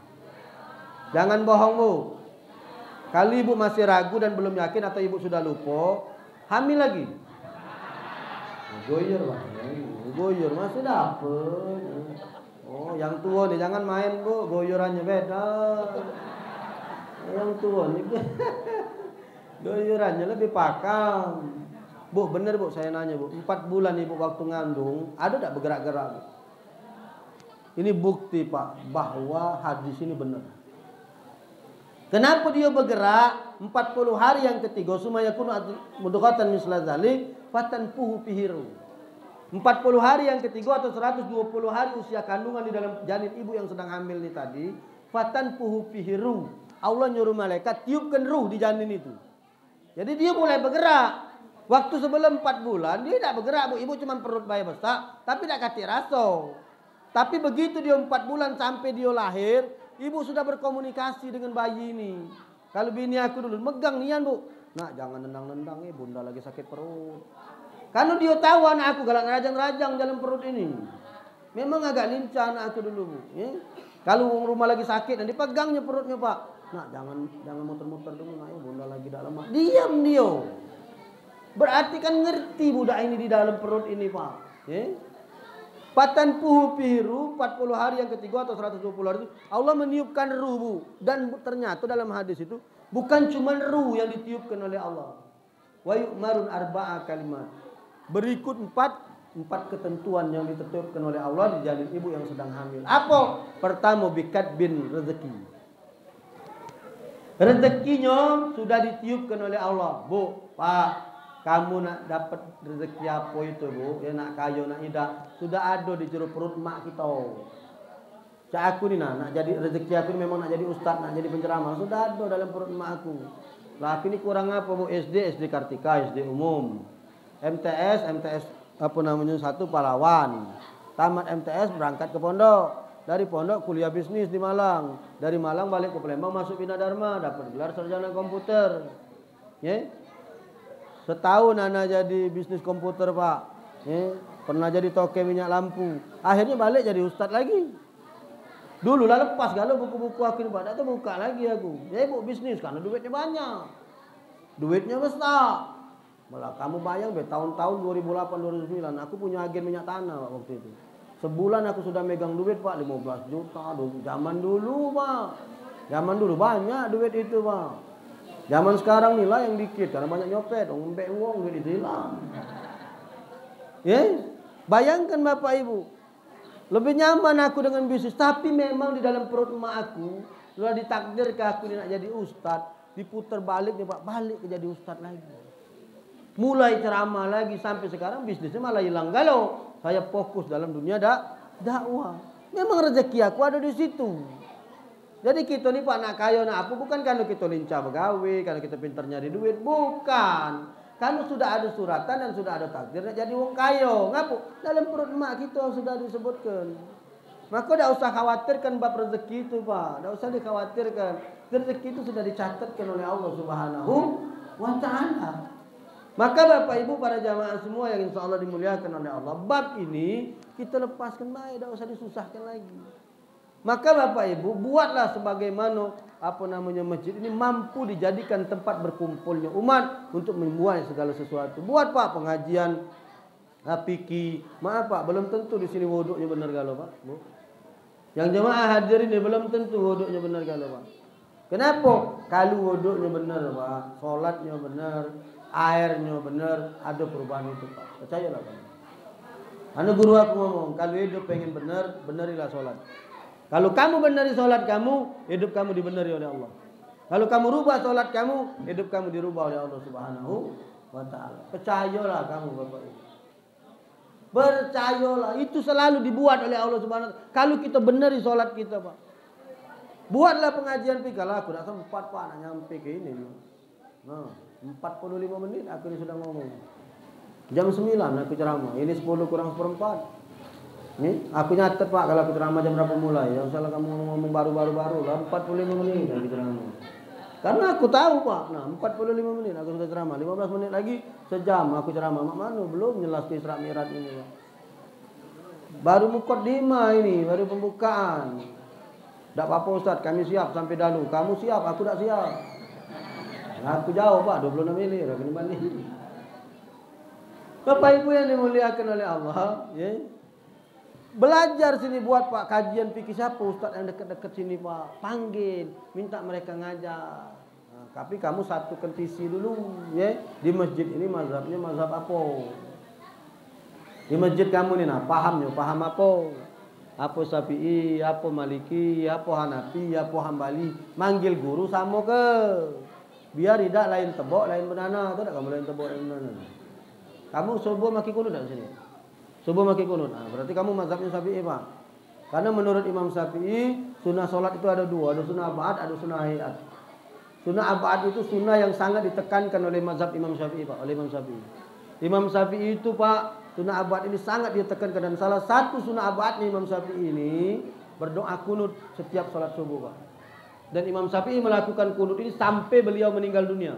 Jangan bohong Bu. Kalau ibu masih ragu dan belum yakin atau ibu sudah lupa, hamil lagi. Goyor Pak. Goyor masih dapet. Oh, yang tua nih jangan main Bu, goyorannya beda. Yang tua nih goyorannya lebih pakam. Bu, bener Bu, saya nanya Bu, 4 bulan ibu waktu ngandung, ada tak bergerak-gerak Bu? Ini bukti Pak, bahwa hadis ini benar. Kenapa dia bergerak? 40 hari yang ketiga, sumaya kunu mudghatan misla dzalik, fatanfuhu fihiru. 40 hari yang ketiga atau 120 hari usia kandungan di dalam janin ibu yang sedang hamil ini tadi, fatanfuhu fihiru. Allah nyuruh malaikat tiupkan ruh di janin itu. Jadi dia mulai bergerak. Waktu sebelum 4 bulan dia tidak bergerak Bu, ibu cuma perut bayi besar, tapi tidak kati rasa. Tapi begitu dia 4 bulan sampai dia lahir, ibu sudah berkomunikasi dengan bayi ini. Kalau bini aku dulu megang nian Bu, nak jangan nendang-nendang bunda lagi sakit perut. Karena dia tahu anak aku galak rajang-rajang dalam perut ini. Memang agak lincah anak aku dulu Bu. Ya? Kalau rumah lagi sakit dan dipegangnya perutnya Pak, nak jangan muter-muter dulu nak bunda lagi dalam. Diam dia. Berarti kan ngerti budak ini di dalam perut ini Pak. Ya? Patan puhu piru 40 hari yang ketiga atau 120 hari itu Allah meniupkan ruh, Bu. Dan ternyata dalam hadis itu bukan cuma ruh yang ditiupkan oleh Allah. Wa yu'marun arba'a kalimat. Berikut empat ketentuan yang ditetapkan oleh Allah di janin ibu yang sedang hamil. Apa? Pertama, bikat bin rezeki. Rezekinya sudah ditiupkan oleh Allah. Bu, Pak, kamu nak dapat rezeki apa itu, Bu? Ya nak kaya, nak ida. Sudah ada di jero perut mak kita. Cak aku ni nak jadi rezeki aku ni memang nak jadi ustaz, nak jadi penceramah. Sudah ada dalam perut mak aku. Lah aku ni kurang apa, Bu? SD Kartika, SD umum. MTS apa namanya 1 Pahlawan. Tamat MTS berangkat ke pondok. Dari pondok kuliah bisnis di Malang. Dari Malang balik ke Palembang masuk Bina Dharma, dapat gelar sarjana komputer. Ya. Setahun anak jadi bisnis komputer, Pak. Ya. Pernah jadi toke minyak lampu. Akhirnya balik jadi ustadz lagi. Dulu lah lepas kalau buku-buku aku ini, Pak. Tak buka lagi aku. Ya, ibu bisnis karena duitnya banyak. Duitnya besar. Malah kamu bayang tahun-tahun 2008 2009 aku punya agen minyak tanah, Pak, waktu itu. Sebulan aku sudah megang duit, Pak, 15 juta. Zaman dulu, Pak. Zaman dulu banyak duit itu, Pak. Zaman sekarang nilai yang dikit karena banyak nyopet, ngembek uang duit itu hilang. Ya, bayangkan Bapak Ibu. Lebih nyaman aku dengan bisnis, tapi memang di dalam perut emak aku sudah ditakdirkan aku nak jadi ustadz, diputar balik nih, Pak, balik ke jadi ustadz lagi. Mulai ceramah lagi sampai sekarang bisnisnya malah hilang galau. Saya fokus dalam dunia dakwah. Memang rezeki aku ada di situ. Jadi kita ni Pak nak kaya nak apa bukan karena kita lincah begawe, karena kita pintar nyari duit, bukan. Karena sudah ada suratan dan sudah ada takdir nak jadi wong kaya. Ngapu? Dalam perut emak kita sudah disebutkan. Maka tidak usah khawatirkan bab rezeki itu, Pak. Tidak usah dikhawatirkan. Rezeki itu sudah dicatatkan oleh Allah Subhanahu wa taala. Maka Bapak Ibu para jamaah semua yang insya Allah dimuliakan oleh Allah, bab ini kita lepaskan baik, tidak usah disusahkan lagi. Maka Bapak Ibu buatlah sebagaimana masjid ini mampu dijadikan tempat berkumpulnya umat untuk membuat segala sesuatu. Buat Pak pengajian fikih. Maaf Pak, belum tentu di sini wuduknya benar galau, Pak. Bu. Yang jemaah hadir ini belum tentu wuduknya benar galau, Pak. Kenapa? Kalau wuduknya benar, Pak, sholatnya benar, airnya benar, ada perubahan itu, Pak. Percayalah, Pak. Anu guru aku ngomong, kalau hidup pengen benar, benarilah sholat. Kalau kamu benari sholat kamu, hidup kamu dibenari oleh Allah. Kalau kamu rubah sholat kamu, hidup kamu dirubah oleh Allah Subhanahu wa taala. Percayalah kamu, Bapak Ibu. Percayalah, itu selalu dibuat oleh Allah Subhanahu wa taala. Kalau kita benari sholat kita, Pak. Buatlah pengajian fikih. Kalau aku dah sempat, Pak, nak nyampe ke ini. Nah, 45 menit aku ini sudah ngomong. Jam 9 aku ceramah. Ini 10 kurang seperempat. Nih, aku nyatet, Pak, kalau aku ceramah jam berapa mulai. Yang salah kamu ngomong baru lah 45 menit aku ceramah. Karena aku tahu, Pak. Nah, 45 menit aku sudah ceramah. 15 menit lagi sejam aku ceramah. Mak Manu belum jelas ke Isra Mi'raj ini. Baru mukaddimah ini, baru pembukaan. Tak apa-apa Ustaz, kami siap sampai dahulu. Kamu siap, aku tak siap. Nah, aku jauh, Pak, 26 milir aku ni balik. Bapak Ibu yang dimuliakan oleh Allah, ya. Belajar sini buat Pak kajian fikih siapa Ustaz yang dekat-dekat sini, Pak. Panggil, minta mereka ngajar. Nah, tapi kamu satukan visi dulu, ya. Di masjid ini mazhabnya mazhab apa? Di masjid kamu ni nah, paham apa? Apa Syafi'i, apa Maliki, apa Hanafi, apa Hambali. Manggil guru sama ke. Biar tidak lain tebok, lain banana. Tahu tak kamu lain tebok, lain banana? Kamu subuh maki kunut tak sini? Subuh maki kunut. Nah, berarti kamu mazhabnya Syafi'i, Pak. Karena menurut Imam Syafi'i, sunnah solat itu ada dua. Ada sunnah abad, ada sunnah hayat. Sunnah abad itu sunnah yang sangat ditekankan oleh mazhab Imam Syafi'i, Pak. Oleh Imam Syafi'i. Imam Syafi'i itu, Pak, sunnah abad ini sangat ditekankan. Dan salah satu sunnah abad Imam Syafi'i ini berdoa kunut setiap solat subuh, Pak. Dan Imam Syafi'i melakukan kunut ini sampai beliau meninggal dunia.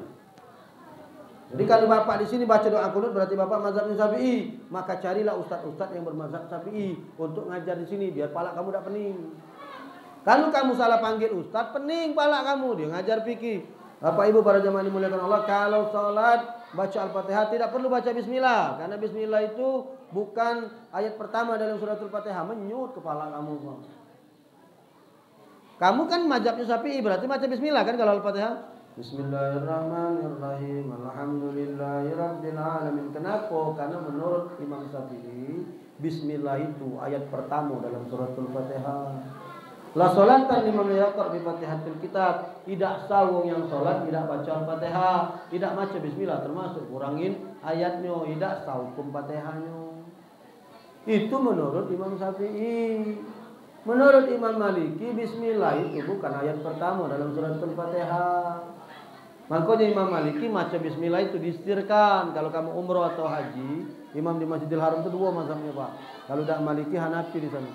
Jadi kalau Bapak di sini baca doa kunut berarti Bapak mazhabnya Syafi'i, maka carilah ustaz-ustaz yang bermazhab Syafi'i untuk ngajar di sini biar pala kamu tak pening. Kalau kamu salah panggil ustaz, pening pala kamu, dia ngajar fikih. Bapak Ibu para jamaah dimuliakan Allah, kalau salat baca Al-Fatihah tidak perlu baca bismillah, karena bismillah itu bukan ayat pertama dalam suratul Fatihah. Menyut kepala kamu. Kamu kan mazhabnya Syafi'i, berarti baca bismillah kan kalau Al-Fatihah? Bismillahirrahmanirrahim. Alhamdulillahirabbil alamin. Kenapa? Karena menurut Imam Syafi'i, bismillah itu ayat pertama dalam suratul Fatihah. La sholatan liman yaqra bi Fatihatil Kitab. Tidak sawung yang sholat tidak baca Al-Fatihah, tidak baca bismillah, termasuk kurangin ayatnya, tidak saukum Fatihahnya. Itu menurut Imam Syafi'i. Menurut Imam Maliki, bismillah itu bukan ayat pertama dalam suratul Fatihah. Makanya Imam Maliki baca bismillah itu disirkan. Kalau kamu umroh atau haji, imam di Masjidil Haram itu dua mazhabnya, Pak. Kalau dak Maliki, Hanafi di sana.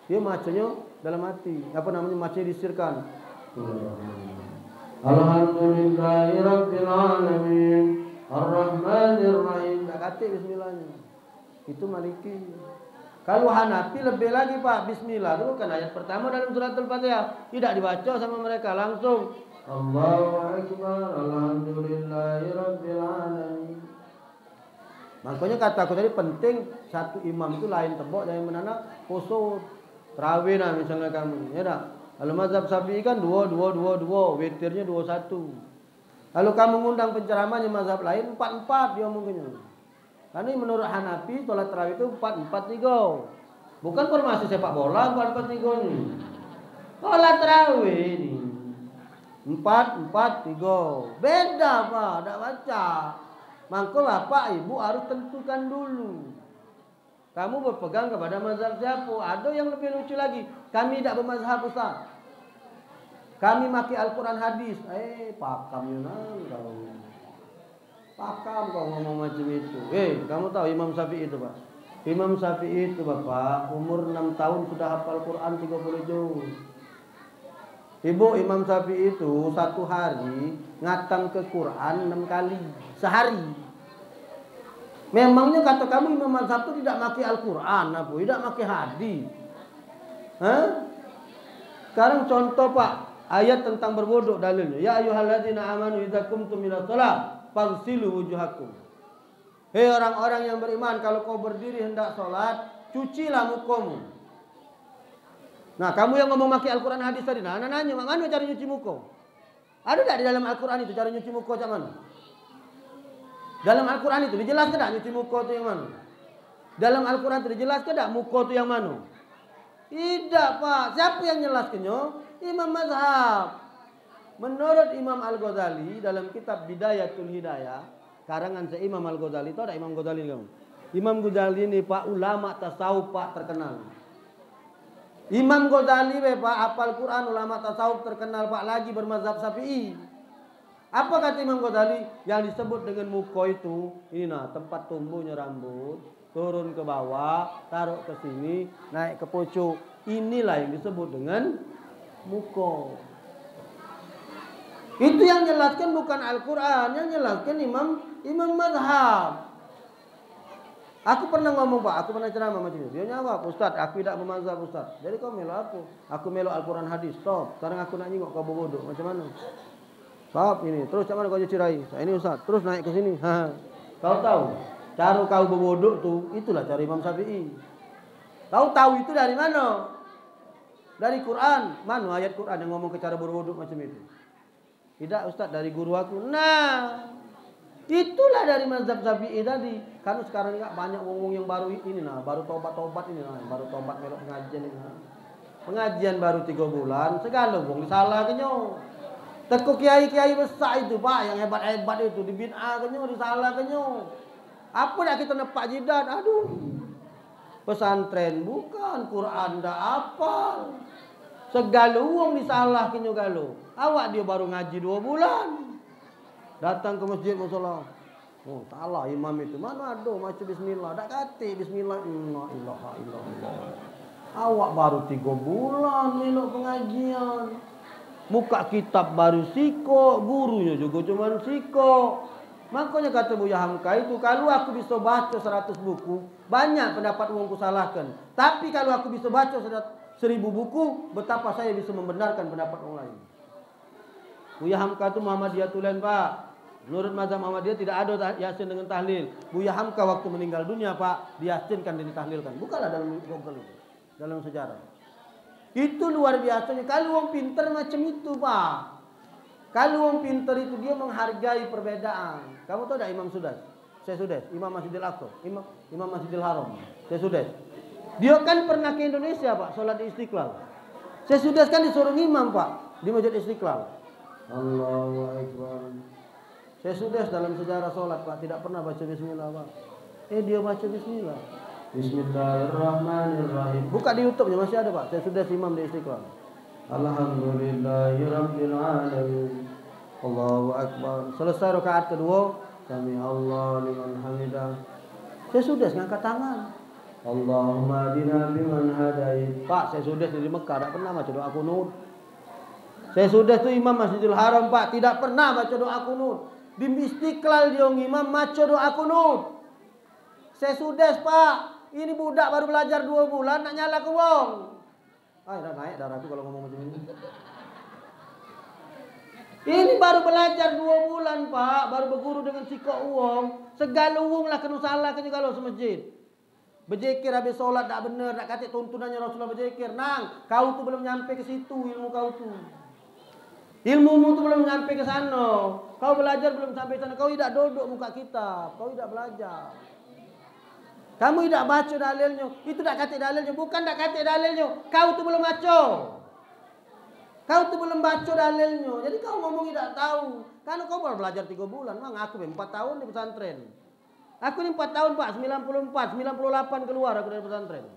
Dia macanya dalam hati. Apa namanya? Macanya disirkan. Alhamdulillahirabbil alamin. Ar-Rahmanir-Rahim. Tak kata bismillahnya. Itu Maliki. Kalau Hanafi lebih lagi, Pak. Bismillah itu kan ayat pertama dalam suratul Fatihah. Tidak dibaca sama mereka, langsung Allahu Akbar. Alhamdulillahirabbil alamin. Makanya kata aku tadi penting satu imam itu lain tebok dari menana khusus. Terawih nah misalnya kamu, ya tak? Kalau mazhab Syafi'i kan 2, witirnya 21. Kalau kamu ngundang penceramahnya mazhab lain 4 dia ngomongnya. Karena menurut Hanafi sholat terawih itu 4-4-3. Bukan formasi sepak bola 4-4-3 ini. Sholat terawih ini 4-4-3. Beda Pak, tidak baca. Maka Bapak Ibu harus tentukan dulu. Kamu berpegang kepada mazhab siapa? Ada yang lebih lucu lagi. Kami tidak bermazhab Ustaz. Kami maki Al-Quran hadis. Pakam Yunan kau. Pakam kau ngomong macam itu. Kamu tahu Imam Syafi'i itu Pak? Imam Syafi'i itu Bapak umur 6 tahun sudah hafal Quran 30 juz. Ibu Imam Syafi'i itu satu hari ngatam ke Quran 6 kali sehari. Memangnya kata kamu Imam Mazhab itu tidak maki Al-Quran, tidak maki hadis. Sekarang contoh Pak, ayat tentang berwuduk dalilnya. Ya ayyuhalladzina amanu idza qumtum ila shalah faghsilu wujuhakum. Hei orang-orang yang beriman, kalau kau berdiri hendak sholat, cucilah mukamu. Nah, kamu yang ngomong maki Al-Quran hadis tadi, nah anak nanya, mana cara nyuci muka? Ada tidak di dalam Al-Quran itu cara nyuci muka macam mana? Dalam Al-Quran itu dijelaskan tak nyuci muka itu yang mana? Dalam Al-Quran itu dijelaskan tak muka itu yang mana? Tidak Pak. Siapa yang jelaskannya? Imam Mazhab. Menurut Imam Al-Ghazali dalam kitab Bidayatul Hidayah, karangan Imam Al-Ghazali, tahu tak Imam Ghazali kamu? Imam Ghazali ini Pak ulama tasawuf Pak terkenal. Imam Ghazali Pak hafal Quran, ulama tasawuf terkenal Pak, lagi bermazhab Syafi'i. Apa kata Imam Ghazali? Yang disebut dengan muka itu, ini nah tempat tumbuhnya rambut, turun ke bawah, taruh ke sini, naik ke pucuk. Inilah yang disebut dengan muka. Itu yang jelaskan bukan Al-Quran, yang jelaskan Imam Mazhab. Aku pernah ngomong Pak, aku pernah ceramah macam itu. Dia nyawa, Ustaz, aku tidak bermazhab Ustaz. Jadi kau melo aku? Aku melo Al-Quran hadis. Stop. Sekarang aku nak nyingok kau berbodoh. Macam mana? Stop ini. Terus macam mana kau cuci ini Ustaz. Terus naik ke sini. Kau tahu cara kau berbodoh tu, itulah cara Imam Syafi'i. Kau tahu itu dari mana? Dari Quran. Mana ayat Quran yang ngomong ke cara berbodoh macam itu? Tidak Ustaz, dari guru aku. Nah, itulah dari mazhab Syafi'i tadi. Karena sekarang ini banyak ngomong yang baru ini nah, baru tobat ini nah, baru tobat melok pengajian ini. Nah. Pengajian baru 3 bulan, segala wong disalah kenyo. Teko kiai-kiai besar itu Pak, yang hebat-hebat itu dibid'ah kenyo, disalah kenyo. Apa nak kita nepak jidat? Aduh. Pesantren bukan, Quran dah hafal. Segala wong disalah kenyo galo. Awak dia baru ngaji 2 bulan. Datang ke masjid musola. Oh, salah imam itu. Mana ada macam bismillah. Tak kata bismillah. La ilaha illallah. Awak baru 3 bulan melok pengajian. Buka kitab baru siko, gurunya juga cuma siko. Makanya kata Buya Hamka itu, kalau aku bisa baca 100 buku, banyak pendapat uangku salahkan. Tapi kalau aku bisa baca 1000 buku, betapa saya bisa membenarkan pendapat orang lain. Buya Hamka itu Muhammadiyah tulen Pak. Menurut mazhab Muhammadiyah tidak ada Yasin dengan tahlil. Buya Hamka waktu meninggal dunia Pak, diyasinkan dan ditahlilkan. Bukanlah dalam Google itu, dalam sejarah. Itu luar biasanya. Kalau orang pinter macam itu Pak. Kalau orang pinter itu dia menghargai perbedaan. Kamu tahu tak Imam Sudas? Saya Sudas, Imam Masjidil Aqsa, Imam Masjidil Haram. Saya Sudas. Dia kan pernah ke Indonesia Pak, sholat di Istiqlal. Saya Sudas kan disuruh imam Pak di Masjid Istiqlal. Allahu Akbar. Saya sudah dalam sejarah sholat Pak tidak pernah baca bismillah Pak. Dia baca bismillah. Bismillahirrahmanirrahim. Buka di YouTube-nya masih ada Pak. Saya sudah imam di Istiqlal. Alhamdulillahirabbil alamin. Allahu Akbar. Selesai rakaat kedua, sami Allah liman hamidah. Saya sudah ngangkat tangan. Allahumma hadina biman hadait. Pak, saya sudah di Mekah tidak pernah baca doa kunut. Saya sudah tu imam Masjidil Haram Pak, tidak pernah baca doa kunut. Di Istiqlal dia imam baca doa kunut. Saya sudah Pak, ini budak baru belajar 2 bulan nak nyala ke wong. Dah naik darahku kalau ngomong macam ini. Ini baru belajar 2 bulan Pak, baru berguru dengan sikok uang. Segala uang lah kena salah ke kalau semajid. Berzikir habis solat tak benar, nak kata tuntunannya Rasulullah berzikir. Nang, kau tu belum nyampe ke situ ilmu kau tu. Ilmumu tu belum nyampe ke sana. Kau belajar belum sampai sana. Kau tidak duduk muka kitab. Kau tidak belajar. Kamu tidak baca dalilnya. Itu tak kata dalilnya. Bukan tak kata dalilnya. Kau tu belum baca. Kau tu belum baca dalilnya. Jadi kau ngomong tidak tahu. Karena kau baru belajar 3 bulan. Mang aku 4 tahun di pesantren. Aku ni 4 tahun Pak. 94, 98 keluar aku dari pesantren.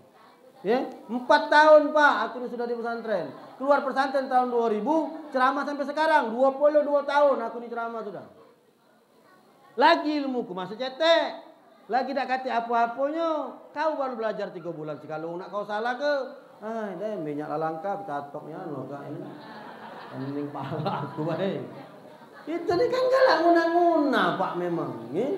Ya, 4 tahun Pak aku ni sudah di pesantren. Keluar pesantren tahun 2000, ceramah sampai sekarang 22 tahun aku ni ceramah sudah. Lagi ilmuku masih cetek. Lagi tak kata apa-apanya. Kau baru belajar 3 bulan kalau nak kau salah ke. Dah minyak lalangka catoknya kak ini. Ending pala aku baik. Itu ni kan galak nguna-nguna Pak memang, ya.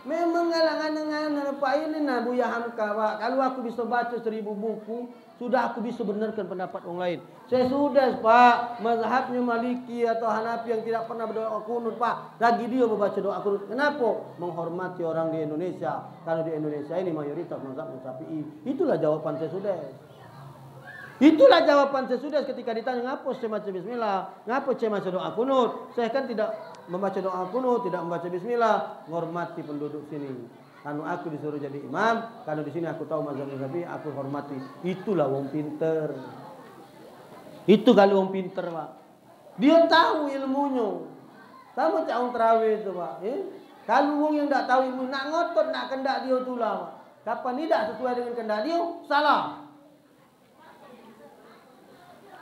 Memang galang-galang Pak ini nah Buya Hamka Pak. Kalau aku bisa baca 1000 buku, sudah aku bisa benarkan pendapat orang lain. Saya sudah Pak, mazhabnya Maliki atau Hanafi yang tidak pernah berdoa kunut Pak. Lagi dia membaca doa kunut. Kenapa? Menghormati orang di Indonesia. Kalau di Indonesia ini mayoritas mazhabnya Syafi'i. Itulah jawaban saya sudah. Itulah jawaban saya sudah ketika ditanya ngapa saya baca bismillah, ngapa saya baca doa kunut. Saya kan tidak membaca doa kunut, tidak membaca bismillah, menghormati penduduk sini. Kalau aku disuruh jadi imam, kalau di sini aku tahu mazhab Syafi'i, aku hormati. Itulah wong pinter. Itu kalau wong pinter Pak. Dia tahu ilmunya. Sama cak wong terawih itu Pak. Kalau wong yang tidak tahu ilmu, nak ngotot nak kendak dia tu lah Pak. Kapan tidak sesuai dengan kendak dia, salah.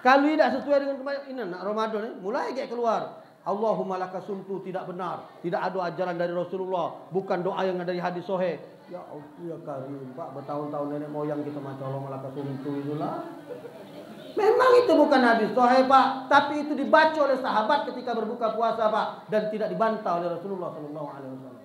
Kalau tidak sesuai dengan kebanyakan ini nak Ramadan mulai kayak keluar. Allahumma laka sumtu tidak benar. Tidak ada ajaran dari Rasulullah. Bukan doa yang ada di hadis sahih. Ya Allah ya Karim Pak, bertahun-tahun nenek moyang kita macam Allahumma laka sumtu itulah. Memang itu bukan hadis sahih Pak, tapi itu dibaca oleh sahabat ketika berbuka puasa Pak dan tidak dibantah oleh Rasulullah sallallahu alaihi wasallam.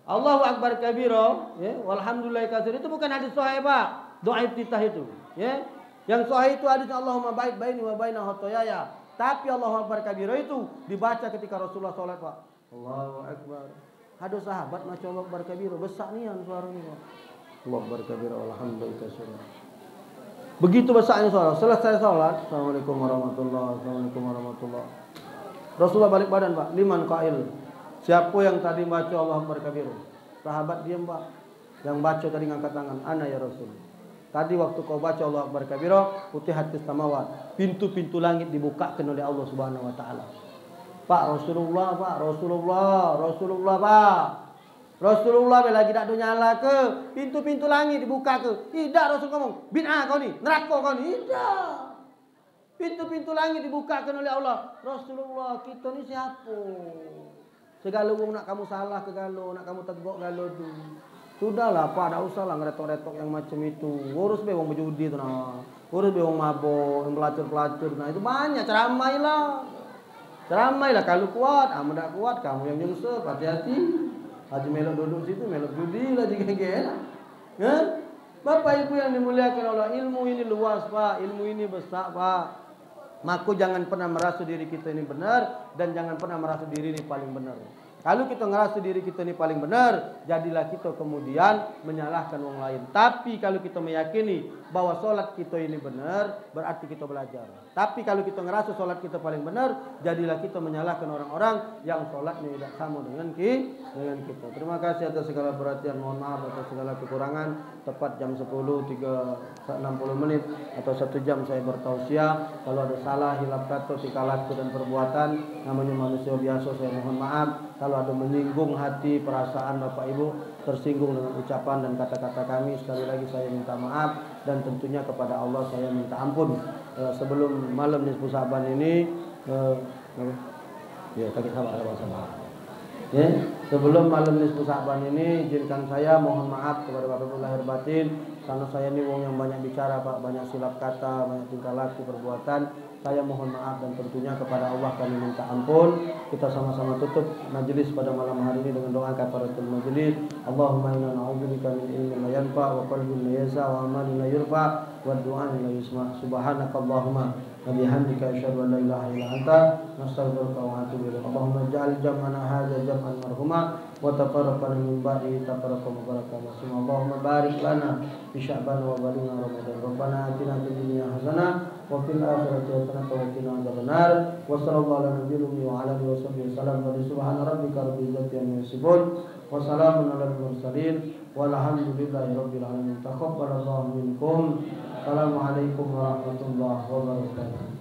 Allahu akbar kabira, ya, walhamdulillah katsir itu bukan hadis sahih Pak. Doa iftitah itu, ya. Yang sahih itu hadis Allahumma ba'id baini wa baina khotoyaya. Tapi Allahu akbar kabira itu dibaca ketika Rasulullah salat Pak. Allahu akbar. Ada sahabat maca Allahu akbar kabira besar nian suaranya Pak. Allahu akbar kabira walhamdulillah katsir. Begitu besarnya suara. Selesai salat, Assalamualaikum warahmatullahi wabarakatuh. Rasulullah balik badan Pak. Liman qail. Siapa yang tadi baca Allahu akbar kabira? Sahabat diam Pak. Yang baca tadi ngangkat tangan. Ana ya Rasul. Tadi waktu kau baca Allah Akbar kabira, futihat samawat. Pintu-pintu langit dibukakan oleh Allah Subhanahu wa taala. Pak Rasulullah, Pak Rasulullah, Pak. Rasulullah lagi tak ada nyala ke? Pintu-pintu langit dibuka ke? Tidak Rasul ngomong, bid'ah kau ni, neraka kau ni. Tidak. Pintu-pintu langit dibukakan oleh Allah. Rasulullah, kita ni siapa? Segala orang nak kamu salah ke galau, nak kamu teguk galau tu. Sudahlah Pak, tak usahlah ngeretok-retok yang macam itu. Urus be wong berjudi tu nah. Urus be wong mabok, yang pelacur-pelacur nah. Itu banyak ceramailah. Ceramailah kalau kuat, tidak kuat kamu yang nyungsep, hati-hati. Haji melok duduk situ, melok judi lah jika-jika. Ya? Bapak Ibu yang dimuliakan Allah, ilmu ini luas Pak, ilmu ini besar Pak. Maka jangan pernah merasa diri kita ini benar dan jangan pernah merasa diri ini paling benar. Kalau kita ngerasa diri kita ini paling benar, jadilah kita kemudian menyalahkan orang lain. Tapi kalau kita meyakini bahwa sholat kita ini benar, berarti kita belajar. Tapi kalau kita ngerasa sholat kita paling benar, jadilah kita menyalahkan orang-orang yang sholatnya tidak sama dengan kita. Terima kasih atas segala perhatian. Mohon maaf atas segala kekurangan. Tepat jam 10.60 atau 1 jam saya bertausiah. Kalau ada salah, hilaf kata, tingkah laku dan perbuatan, namanya manusia biasa, saya mohon maaf. Kalau ada menyinggung hati, perasaan Bapak Ibu, tersinggung dengan ucapan dan kata-kata kami, sekali lagi saya minta maaf. Dan tentunya kepada Allah saya minta ampun. Sebelum malam nisfu Sa'ban ini, sebelum malam nisfu Sa'ban ini, izinkan saya mohon maaf kepada Bapak Ibu lahir batin. Karena saya ini wong yang banyak bicara Pak, banyak silap kata, banyak tingkah laku, perbuatan. Saya mohon maaf dan tentunya kepada Allah kami minta ampun. Kita sama-sama tutup majelis pada malam hari ini dengan doa kafaratul majelis. Allahumma inna na'udzubika min ilmin la yanfa wa qalbin la yasa wa amalin la yurfa wa du'an la yusma. Subhanakallahumma wa bihamdika asyhadu an la ilaha illa anta nastaghfiruka wa atubu ilaik. Allahumma ij'al jam'ana hadza jam'an marhuma wa tafarraqana min ba'di tafarraqan mubarakan. Allahumma barik lana fi sya'ban wa balighna ramadan. Rabbana atina fid dunya hasanah wa fil akhirati hasanah wa qina adzabannar. Wa sallallahu ala nabiyyina wa ala alihi wasallam. Wa subhana rabbika rabbil izzati amma yasifun wa salamun alal mursalin walhamdulillahi rabbil alamin. Taqabbalallahu minkum. Assalamualaikum warahmatullahi wabarakatuh.